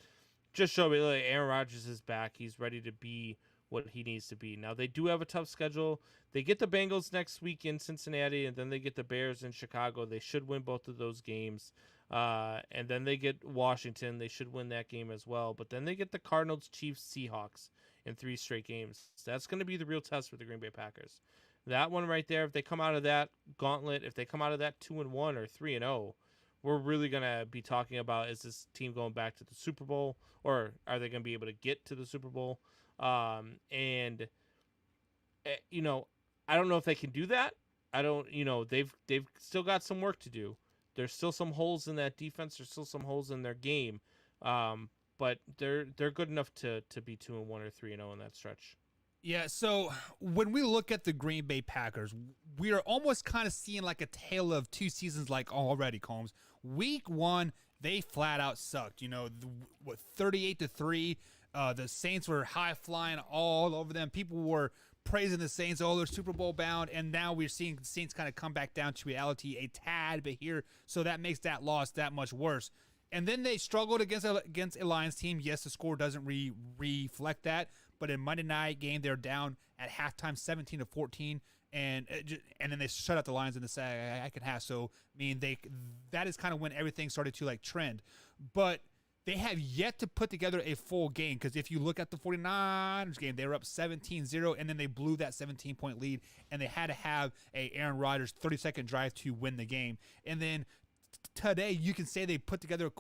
just show me like Aaron Rodgers is back. He's ready to be what he needs to be. Now, they do have a tough schedule. They get the Bengals next week in Cincinnati, and then they get the Bears in Chicago. They should win both of those games. And then they get Washington. They should win that game as well. But then they get the Cardinals, Chiefs, Seahawks in 3 straight games. That's going to be the real test for the Green Bay Packers. That one right there, if they come out of that gauntlet, if they come out of that 2-1 or 3-0, we're really going to be talking about, is this team going back to the Super Bowl, or are they going to be able to get to the Super Bowl? You know, I don't know if they can do that. I don't, you know, they've still got some work to do. There's still some holes in that defense. There's still some holes in their game. But they're good enough to be 2-1 or 3-0 in that stretch. Yeah, so when we look at the Green Bay Packers, we are almost kind of seeing like a tale of 2 seasons like already, Combs. Week 1, they flat out sucked. You know, 38-3. The Saints were high flying all over them. People were praising the Saints. Oh, they're Super Bowl bound. And now we're seeing the Saints kind of come back down to reality a tad bit here. So that makes that loss that much worse. And then they struggled against a Lions team. Yes, the score doesn't reflect that. But in Monday night game, they're down at halftime 17-14. And then they shut out the Lions in the second half. So, I mean, that is kind of when everything started to, like, trend. But they have yet to put together a full game, because if you look at the 49ers game, they were up 17-0, and then they blew that 17-point lead, and they had to have a Aaron Rodgers 30-second drive to win the game. And then today, you can say they put together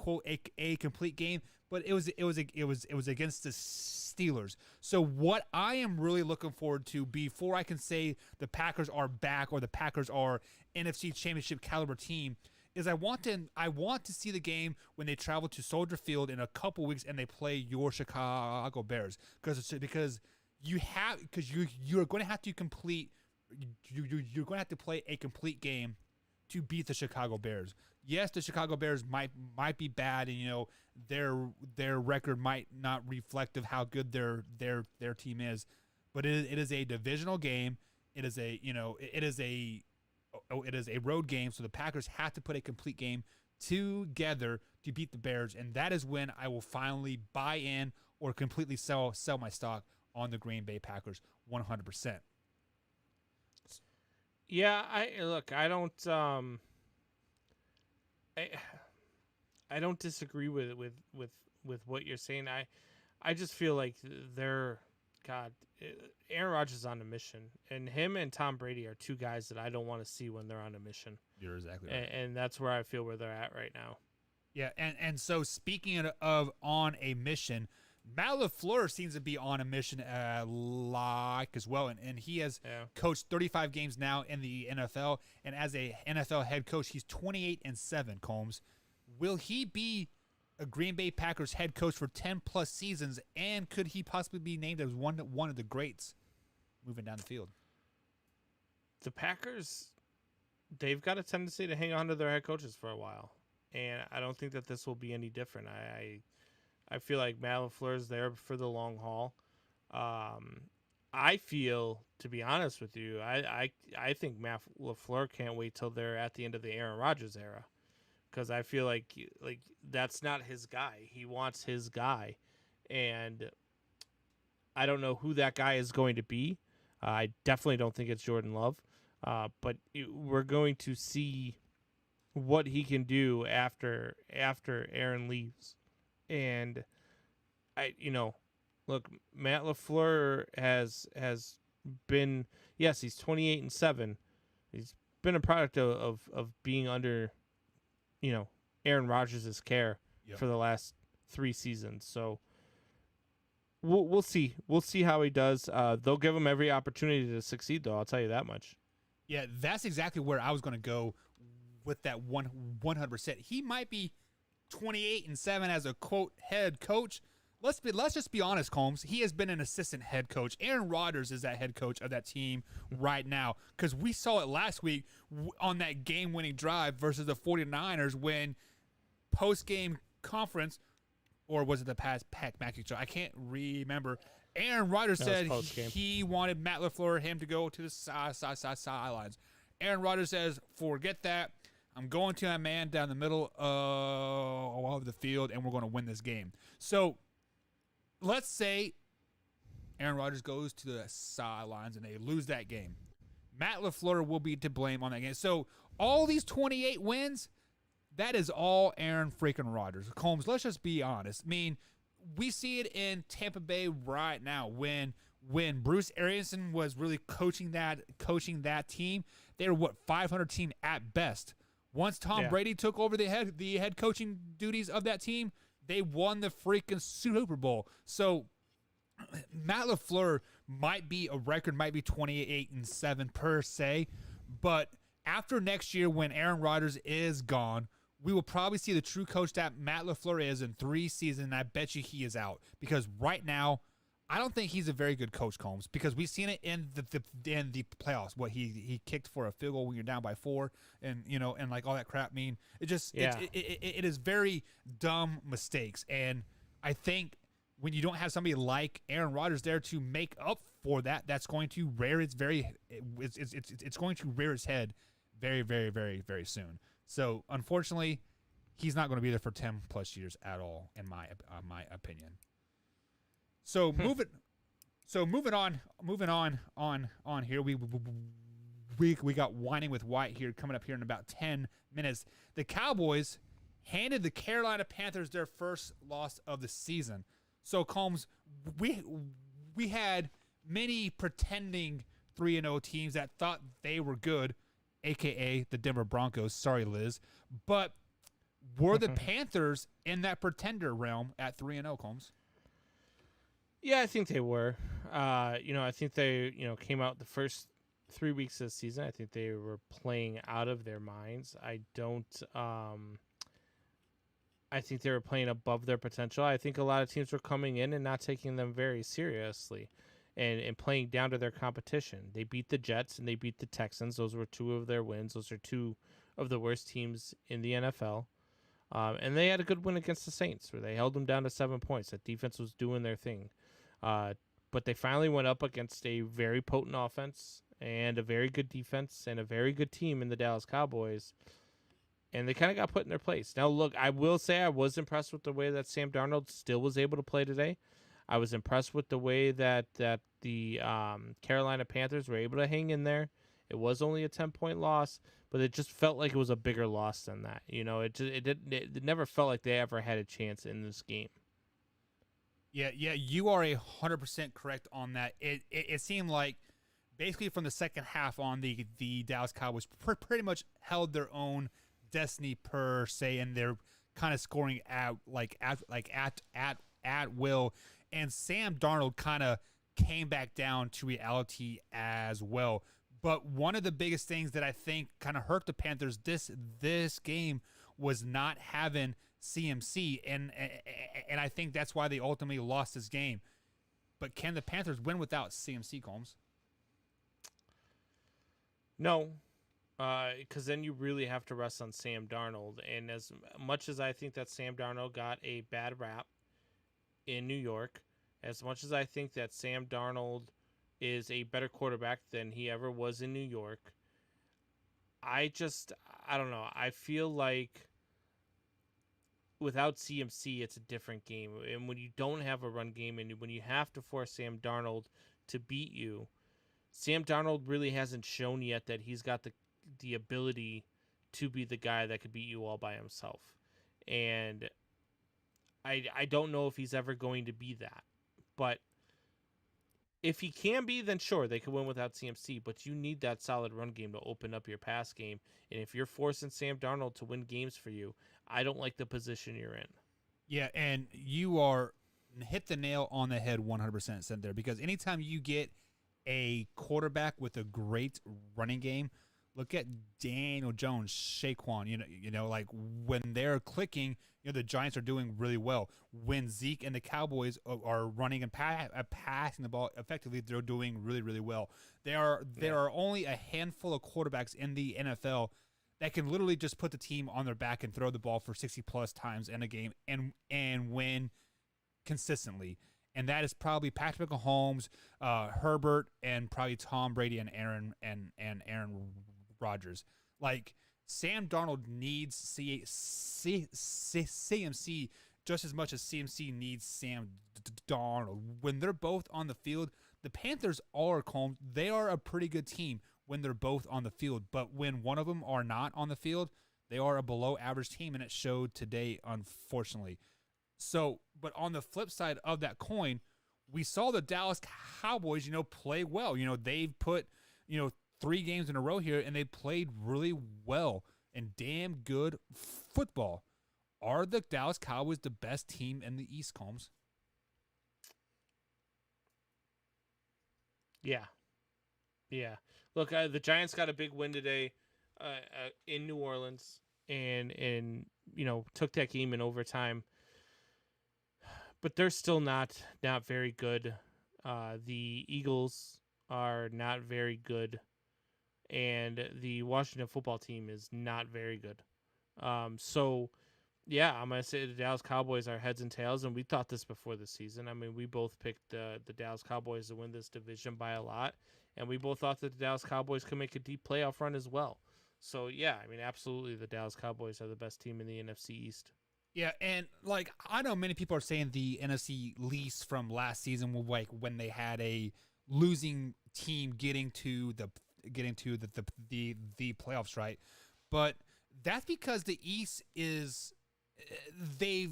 a complete game, but it was against the Steelers. So what I am really looking forward to, before I can say the Packers are back or the Packers are NFC Championship caliber team, is I want to see the game when they travel to Soldier Field in a couple weeks and they play your Chicago Bears, because you're going to have to complete you're going to have to play a complete game to beat the Chicago Bears. yes, the Chicago Bears might be bad, and their record might not reflect of how good their team is, but it is a divisional game. It is a road game, so the Packers have to put a complete game together to beat the Bears, and that is when I will finally buy in or completely sell my stock on the Green Bay Packers 100%. Yeah, I don't disagree with what you're saying. I just feel like Aaron Rodgers is on a mission, and him and Tom Brady are two guys that I don't want to see when they're on a mission. You're exactly right. And that's where I feel where they're at right now. Yeah, and so speaking of on a mission, Matt LaFleur seems to be on a mission like as well, and he has coached 35 games now in the NFL, and as a NFL head coach, he's 28-7, Combs. Will he be a Green Bay Packers head coach for 10-plus seasons, and could he possibly be named as one of the greats moving down the field? The Packers, they've got a tendency to hang on to their head coaches for a while, and I don't think that this will be any different. I feel like Matt LaFleur is there for the long haul. I feel, to be honest with you, I think Matt LaFleur can't wait till they're at the end of the Aaron Rodgers era, because I feel like that's not his guy. He wants his guy, and I don't know who that guy is going to be. I definitely don't think it's Jordan Love, but we're going to see what he can do after Aaron leaves. And look, Matt LaFleur has been, yes, he's 28-7. He's been a product of being under, Aaron Rodgers' care for the last 3 seasons. So we'll see. We'll see how he does. They'll give him every opportunity to succeed, though. I'll tell you that much. Yeah, that's exactly where I was going to go with that 100%. He might be 28-7 as a quote head coach. Let's just be honest, Combs. He has been an assistant head coach. Aaron Rodgers is that head coach of that team right now, because we saw it last week on that game-winning drive versus the 49ers when post-game conference, or was it the past Pat McAfee show? I can't remember. Aaron Rodgers said he wanted Matt LaFleur him to go to the sidelines. Aaron Rodgers says, forget that. I'm going to a man down the middle of the field, and we're going to win this game. So let's say Aaron Rodgers goes to the sidelines and they lose that game. Matt LaFleur will be to blame on that game. So all these 28 wins, that is all Aaron freaking Rodgers. Combs, let's just be honest. I mean, we see it in Tampa Bay right now when Bruce Arianson was really coaching that team. They were 500 team at best. Once Tom Brady took over the head coaching duties of that team, they won the freaking Super Bowl. So Matt LaFleur might be 28-7 per se, but after next year when Aaron Rodgers is gone, we will probably see the true coach that Matt LaFleur is in 3 seasons, and I bet you he is out. Because right now, I don't think he's a very good coach, Combs, because we've seen it in the playoffs. What he kicked for a field goal when you're down by 4, and and like all that crap. I mean, it is very dumb mistakes, and I think when you don't have somebody like Aaron Rodgers there to make up for that, that's going to rear its going to rear its head very, very, very, very soon. So unfortunately, he's not going to be there for 10 plus years at all, in my opinion. So moving on here, we got Whining with White here coming up here in about 10 minutes. The Cowboys handed the Carolina Panthers their first loss of the season. So Combs, we had many pretending 3-0 teams that thought they were good, aka the Denver Broncos. Sorry, Liz, but were the Panthers in that pretender realm at 3-0, Combs? Yeah, I think they were. I think they, came out the first 3 weeks of the season. I think they were playing out of their minds. I think they were playing above their potential. I think a lot of teams were coming in and not taking them very seriously and playing down to their competition. They beat the Jets and they beat the Texans. Those were 2 of their wins. Those are 2 of the worst teams in the NFL. And they had a good win against the Saints where they held them down to 7 points. That defense was doing their thing. But they finally went up against a very potent offense and a very good defense and a very good team in the Dallas Cowboys. And they kind of got put in their place. Now, look, I will say I was impressed with the way that Sam Darnold still was able to play today. I was impressed with the way that the Carolina Panthers were able to hang in there. It was only a 10-point loss, but it just felt like it was a bigger loss than that. You know, it never felt like they ever had a chance in this game. Yeah, you are 100% correct on that. It seemed like basically from the second half on, the Dallas Cowboys pretty much held their own destiny per se, and they're kind of scoring at will. And Sam Darnold kind of came back down to reality as well. But one of the biggest things that I think kind of hurt the Panthers this game was not having CMC, and I think that's why they ultimately lost this game. But can the Panthers win without CMC, Combs? No, because then you really have to rest on Sam Darnold. And as much as I think that Sam Darnold got a bad rap in New York, as much as I think that Sam Darnold is a better quarterback than he ever was in New York, I don't know. I feel like without CMC, it's a different game. And when you don't have a run game and when you have to force Sam Darnold to beat you, Sam Darnold really hasn't shown yet that he's got the ability to be the guy that could beat you all by himself. And I don't know if he's ever going to be that. But if he can be, then sure, they could win without CMC. But you need that solid run game to open up your pass game. And if you're forcing Sam Darnold to win games for you, I don't like the position you're in. Yeah, and you are hit the nail on the head 100% said there, because anytime you get a quarterback with a great running game, look at Daniel Jones, Saquon, you know, like when they're clicking, the Giants are doing really well. When Zeke and the Cowboys are running and passing the ball effectively, they're doing really, really well. There are only a handful of quarterbacks in the NFL that can literally just put the team on their back and throw the ball for 60+ times in a game and win consistently. And that is probably Patrick Mahomes, Herbert, and probably Tom Brady and Aaron Rodgers. Like, Sam Darnold needs CMC just as much as CMC needs Sam Darnold. When they're both on the field, the Panthers are calm. They are a pretty good team when they're both on the field. But when one of them are not on the field, they are a below average team, and it showed today, unfortunately. So, but on the flip side of that coin, we saw the Dallas Cowboys, play well. They've put, 3 games in a row here, and they played really well and damn good football. Are the Dallas Cowboys the best team in the East, Combs? Yeah. Look, the Giants got a big win today in New Orleans and took that game in overtime. But they're still not very good. The Eagles are not very good. And the Washington football team is not very good. So, yeah, I'm going to say the Dallas Cowboys are heads and tails, and we thought this before the season. I mean, we both picked the Dallas Cowboys to win this division by a lot, and we both thought that the Dallas Cowboys could make a deep playoff run as well. So, yeah, I mean, absolutely the Dallas Cowboys are the best team in the NFC East. Yeah, and I know many people are saying the NFC least from last season was when they had a losing team getting to the playoffs, right? But that's because the East is they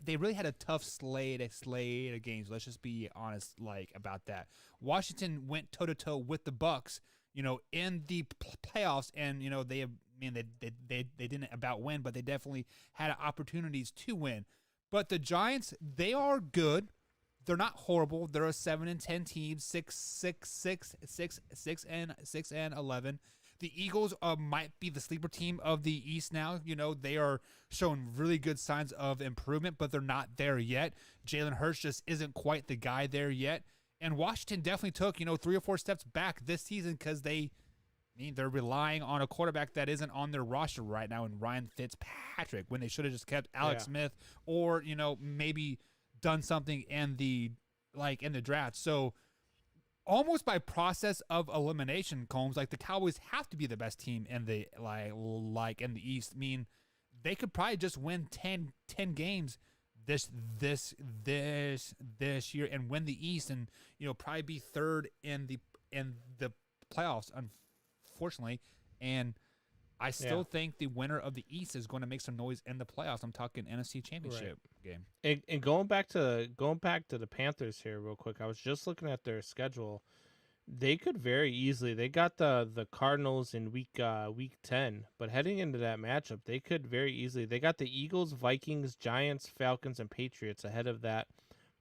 really had a tough slate of games. Let's just be honest about that. Washington went toe to toe with the Bucks, in the playoffs, and they didn't about win, but they definitely had opportunities to win. But the Giants, they are good. They're not horrible. They're a 7-10 team, 6-11. The Eagles might be the sleeper team of the East now. They are showing really good signs of improvement, but they're not there yet. Jalen Hurts just isn't quite the guy there yet. And Washington definitely took, 3 or 4 steps back this season because they mean, they're relying on a quarterback that isn't on their roster right now in Ryan Fitzpatrick when they should have just kept Alex Smith or, maybe done something in the draft. So almost by process of elimination, Combs, like the Cowboys have to be the best team in the in the East. I mean, they could probably just win 10 games this year and win the East and probably be third in the playoffs, unfortunately. And I still think the winner of the East is going to make some noise in the playoffs. I'm talking NFC Championship game. And going back to the Panthers here real quick, I was just looking at their schedule. They could very easily. They got the Cardinals in week 10, but heading into that matchup, they could very easily. They got the Eagles, Vikings, Giants, Falcons, and Patriots ahead of that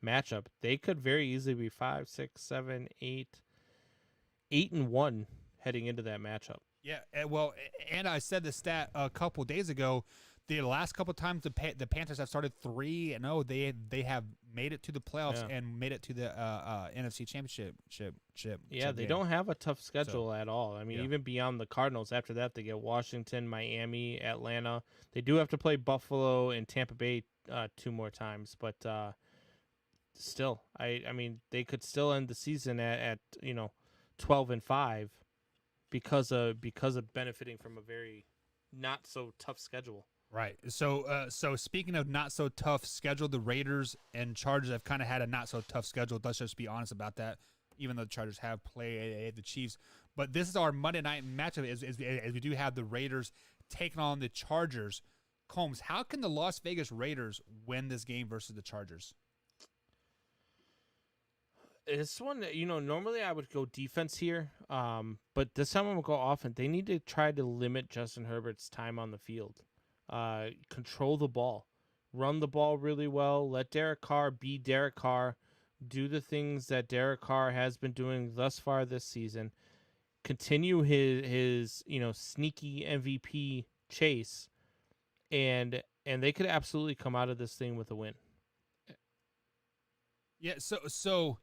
matchup. They could very easily be 5, 6, 7, 8-1 heading into that matchup. Yeah, well, and I said the stat a couple days ago. The last couple times the Panthers have started 3-0, they have made it to the playoffs and made it to the NFC Championship. They don't have a tough schedule at all. I mean, even beyond the Cardinals, after that they get Washington, Miami, Atlanta. They do have to play Buffalo and Tampa Bay 2 more times, but still, I mean, they could still end the season at 12-5 because of benefiting from a very not so tough schedule. Right. So speaking of not so tough schedule, the Raiders and Chargers have kind of had a not so tough schedule. Let's just be honest about that. Even though the Chargers have played the Chiefs, but this is our Monday night matchup. As we do have the Raiders taking on the Chargers. Combs, how can the Las Vegas Raiders win this game versus the Chargers? This one, normally I would go defense here, but this time I'm going to go offense. They need to try to limit Justin Herbert's time on the field. Control the ball. Run the ball really well. Let Derek Carr be Derek Carr. Do the things that Derek Carr has been doing thus far this season. Continue his sneaky MVP chase, and they could absolutely come out of this thing with a win. Yeah, so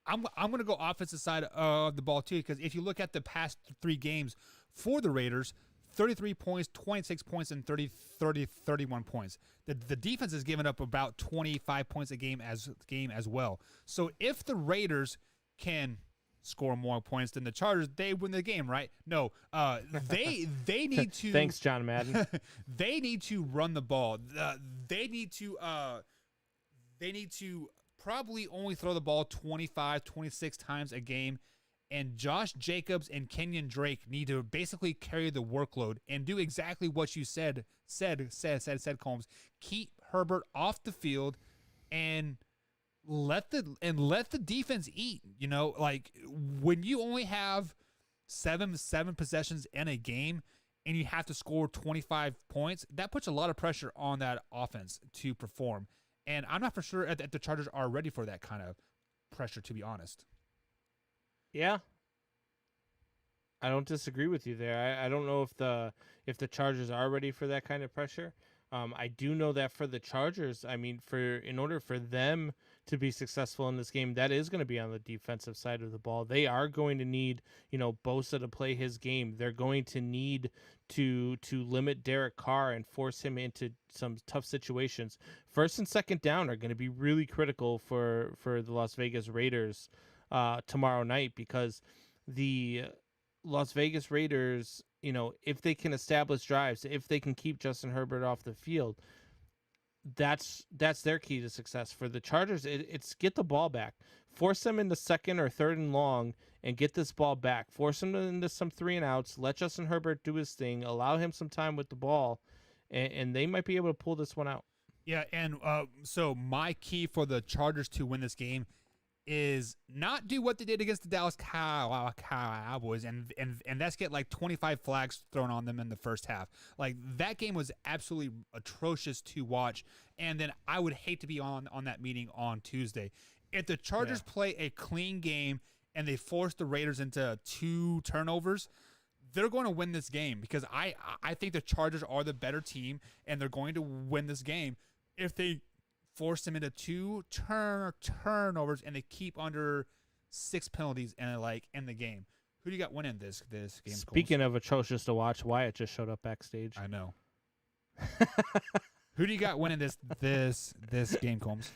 I'm going to go offensive side of the ball too, because if you look at the past 3 games for the Raiders, 33 points, 26 points, and 31 points. The defense has given up about 25 points a game as well. So if the Raiders can score more points than the Chargers, they win the game, right? No, they need to. Thanks, John Madden. They need to run the ball. They need to probably only throw the ball 25, 26 times a game. And Josh Jacobs and Kenyon Drake need to basically carry the workload and do exactly what you said, Combs. Keep Herbert off the field and let the defense eat. Like when you only have seven possessions in a game and you have to score 25 points, that puts a lot of pressure on that offense to perform. And I'm not for sure that the Chargers are ready for that kind of pressure, to be honest. Yeah, I don't disagree with you there. I don't know if the Chargers are ready for that kind of pressure. I do know that for the Chargers, I mean, in order for them to be successful in this game, that is going to be on the defensive side of the ball. They are going to need, Bosa to play his game. They're going to need to limit Derek Carr and force him into some tough situations. First and second down are going to be really critical for the Las Vegas Raiders tomorrow night, because the Las Vegas Raiders, if they can establish drives, if they can keep Justin Herbert off the field, that's their key to success. For the Chargers, it's get the ball back, force them into second or third and long, and get this ball back. Force them into some 3-and-outs. Let Justin Herbert do his thing. Allow him some time with the ball, and they might be able to pull this one out. Yeah, and so my key for the Chargers to win this game is not do what they did against the Dallas Cowboys and that's get like 25 flags thrown on them in the first half. Like that game was absolutely atrocious to watch, and then I would hate to be on that meeting on Tuesday. If the Chargers play a clean game and they force the Raiders into 2 turnovers, they're going to win this game, because I think the Chargers are the better team and they're going to win this game. If they force them into 2 turnovers and they keep under 6 penalties in the game, Who do you got winning this game? Speaking of atrocious to watch, Wyatt just showed up backstage. I know. Who do you got winning this game, Combs?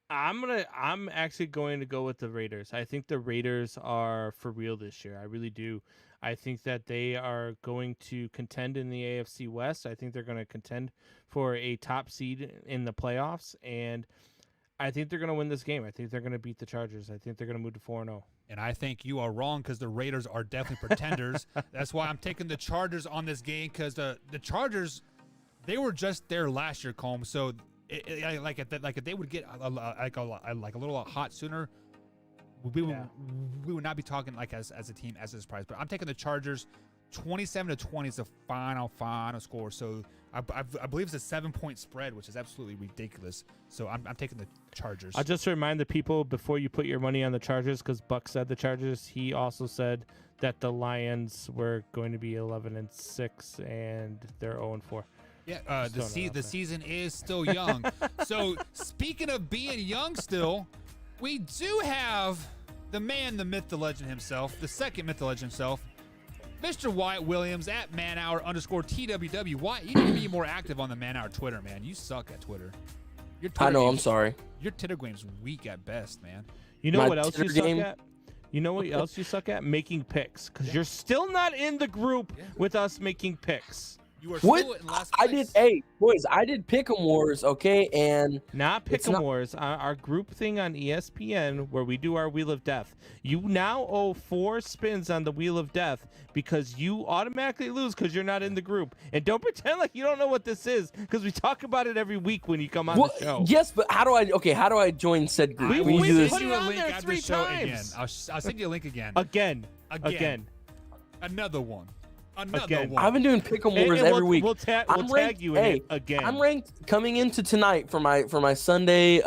I'm actually going to go with the Raiders. I think the Raiders are for real this year. I really do. I think that they are going to contend in the AFC West. I think they're going to contend for a top seed in the playoffs, and I think they're going to win this game. I think they're going to beat the Chargers. I think they're going to move to 4-0. And I think you are wrong because the Raiders are definitely pretenders. That's why I'm taking the Chargers on this game because the Chargers, they were just there last year, Combs. So if they would get a little hot sooner, we would not be talking like as a team as a surprise. But I'm taking the Chargers. 27-20 is the final score. So I believe it's a 7-point spread, which is absolutely ridiculous. So I'm taking the Chargers. I'll just remind the people before you put your money on the Chargers, because Buck said the Chargers. He also said that the Lions were going to be 11-6 and they're 0-4. Yeah, the season is still young. So speaking of being young still, we do have the man, the myth, the legend himself, the second myth, the legend himself, Mr. Wyatt Williams at manhour_TWW. Wyatt, you need to be more active on the Man Hour Twitter, man. You suck at Twitter. Your Twitter I know, game's- I'm sorry. Your Twitter game's weak at best, man. You know My what else you Twitter suck game- at? You know what else you suck at? Making picks, because you're still not in the group with us making picks. You are What? still in last I place. did. Hey, boys, I did Pick'em Wars, okay, and Not It's Pick'em not- Wars, our group thing on ESPN where we do our Wheel of Death. You now owe 4 spins on the Wheel of Death because you automatically lose because you're not in the group. And don't pretend like you don't know what this is because we talk about it every week when you come on well, the show. yes, but how do I join said group? We- When you we do this? put Send it you a on link there after 3 the show again. times. I'll send you a link again. Again. Another one. Another Again. one. I've been doing Pick'em And- Wars and every week. We'll tag you in it again. I'm ranked coming into tonight for my Sunday. You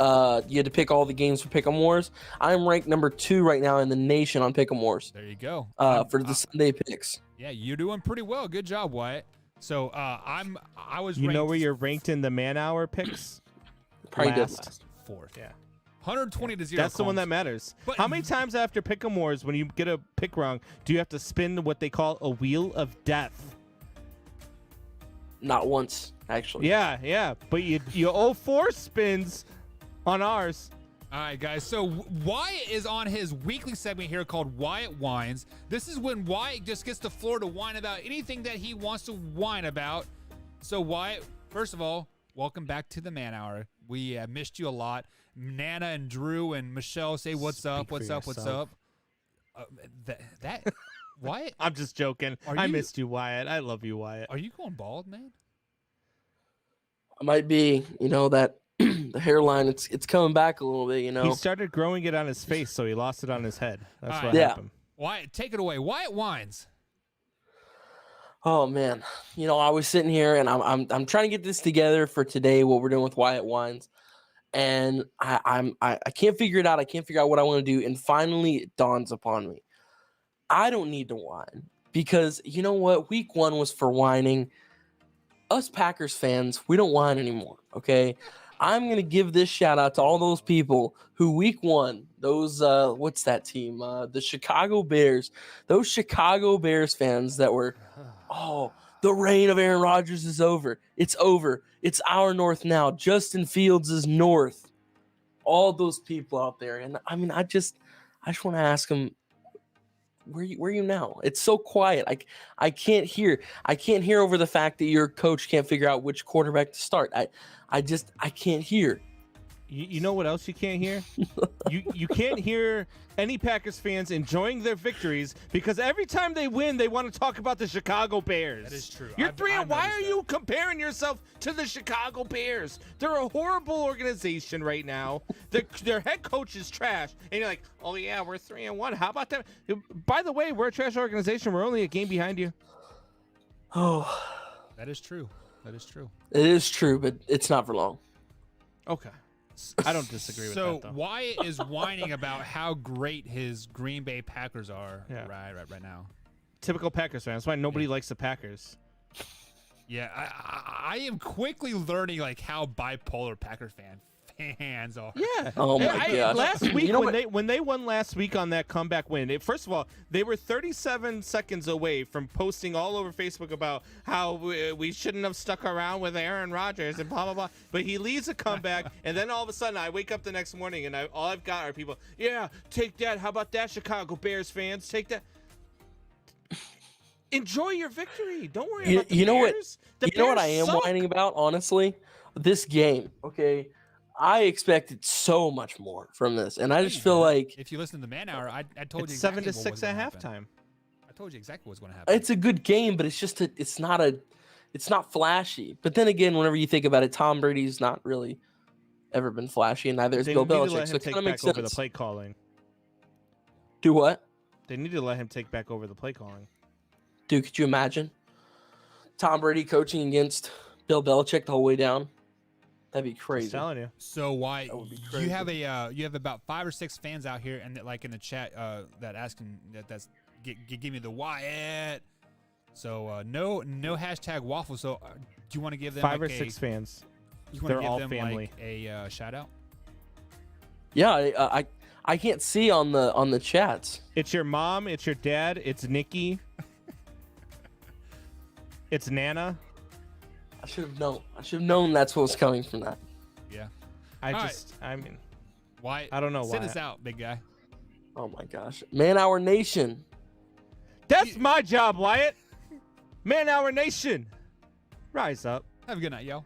had to pick all the games for Pick'em Wars. I'm ranked number 2 right now in the nation on Pick'em Wars. There you go. For the Sunday picks. Yeah, you're doing pretty well. Good job, Wyatt. So I was You know ranked where you're ranked in the Man Hour picks? Probably dead Last. last. 4th. Yeah. 120 to 0. That's the one that Combs. matters. But- How many times after Pick'em Wars, when you get a pick wrong, do you have to spin what they call a Wheel of Death? Not once, actually. Yeah. But you owe 4 spins on ours. All right, guys. So Wyatt is on his weekly segment here called Wyatt Whines. This is when Wyatt just gets the floor to whine about anything that he wants to whine about. So Wyatt, first of all, welcome back to the Man Hour. We missed you a lot. Nana and Drew and Michelle say what's up, Speak for what's up, what's yourself. up. That Wyatt, I'm just joking. Are I you- missed you, Wyatt. I love you, Wyatt. are you going bald, man? I might be, that the hairline. It's coming back a little bit, He started growing it on his face, so he lost it on his head. That's All what right. Yeah. happened. Wyatt, take it away. Wyatt Whines. Oh man, I was sitting here and I'm trying to get this together for today. What we're doing with Wyatt Wines, and I can't figure it out. I can't figure out what I want to do, and finally it dawns upon me. I don't need to whine because you know what? Week 1 was for whining. Us Packers fans, we don't whine anymore. Okay, I'm gonna give this shout out to all those people who week 1, those what's that team? The Chicago Bears. Those Chicago Bears fans that were. Oh, the reign of Aaron Rodgers is over. It's over. It's our North now. Justin Fields is North. All those people out there. And I mean, I just want to ask them, where are you now? It's so quiet. I can't hear. I can't hear over the fact that your coach can't figure out which quarterback to start. I can't hear. You know what else you can't hear? you can't hear any Packers fans enjoying their victories because every time they win, they want to talk about the Chicago Bears. That is true. You're I've 3 and why noticed are that. you comparing yourself to the Chicago Bears? They're a horrible organization right now. Their head coach is trash, and you're like, oh yeah, we're 3 and 1. How about that? By the way, we're a trash organization. We're only a game behind you. Oh, That is true. That is true. it is true, but it's not for long. Okay. I don't disagree with So that, though. Wyatt is whining about how great his Green Bay Packers are Yeah. right now. Typical Packers fan. That's why nobody likes the Packers. Yeah, I am quickly learning like how bipolar Packer fans are. Yeah. Oh my gosh. Last week You know when they won last week on that comeback win, first of all, they were 37 seconds away from posting all over Facebook about how we shouldn't have stuck around with Aaron Rodgers and blah blah blah. But he leads a comeback, and then all of a sudden I wake up the next morning and all I've got are people. Yeah, take that. How about that, Chicago Bears fans? Take that. Enjoy your victory. Don't worry about the you know Bears. what? You know what I am whining about, honestly? This game. Okay, I expected so much more from this, and I just feel like if you listen to the Man Hour, I told you It's exactly 7-6 what was gonna at happen. halftime. I told you exactly what's going to happen. it's a good game, but it's not flashy. But then again, whenever you think about it, Tom Brady's not really ever been flashy, and neither is They Bill need to Belichick. let So him it take kind of back makes over the sense. play calling. Do what? They need to let him take back over the play calling. Dude, could you imagine Tom Brady coaching against Bill Belichick the whole way down? That'd be I'm crazy. telling you. So why That would be you have crazy. you have about 5 or 6 fans out here and like in the chat that asking that's give me the Wyatt. So no hashtag waffle. So do you want to give them 5 or like 6 fans. You want They're to give all them family. like a shout out? Yeah, I can't see on the chats. It's your mom. It's your dad. It's Nikki. It's Nana. I should have known. I should have known that's what was coming from that. Yeah. I All mean, Why? I don't know Send why. us out, big guy. Oh my gosh, Man Hour Nation. that's my job, Wyatt. Man, our nation. Rise up. Have a good night, y'all.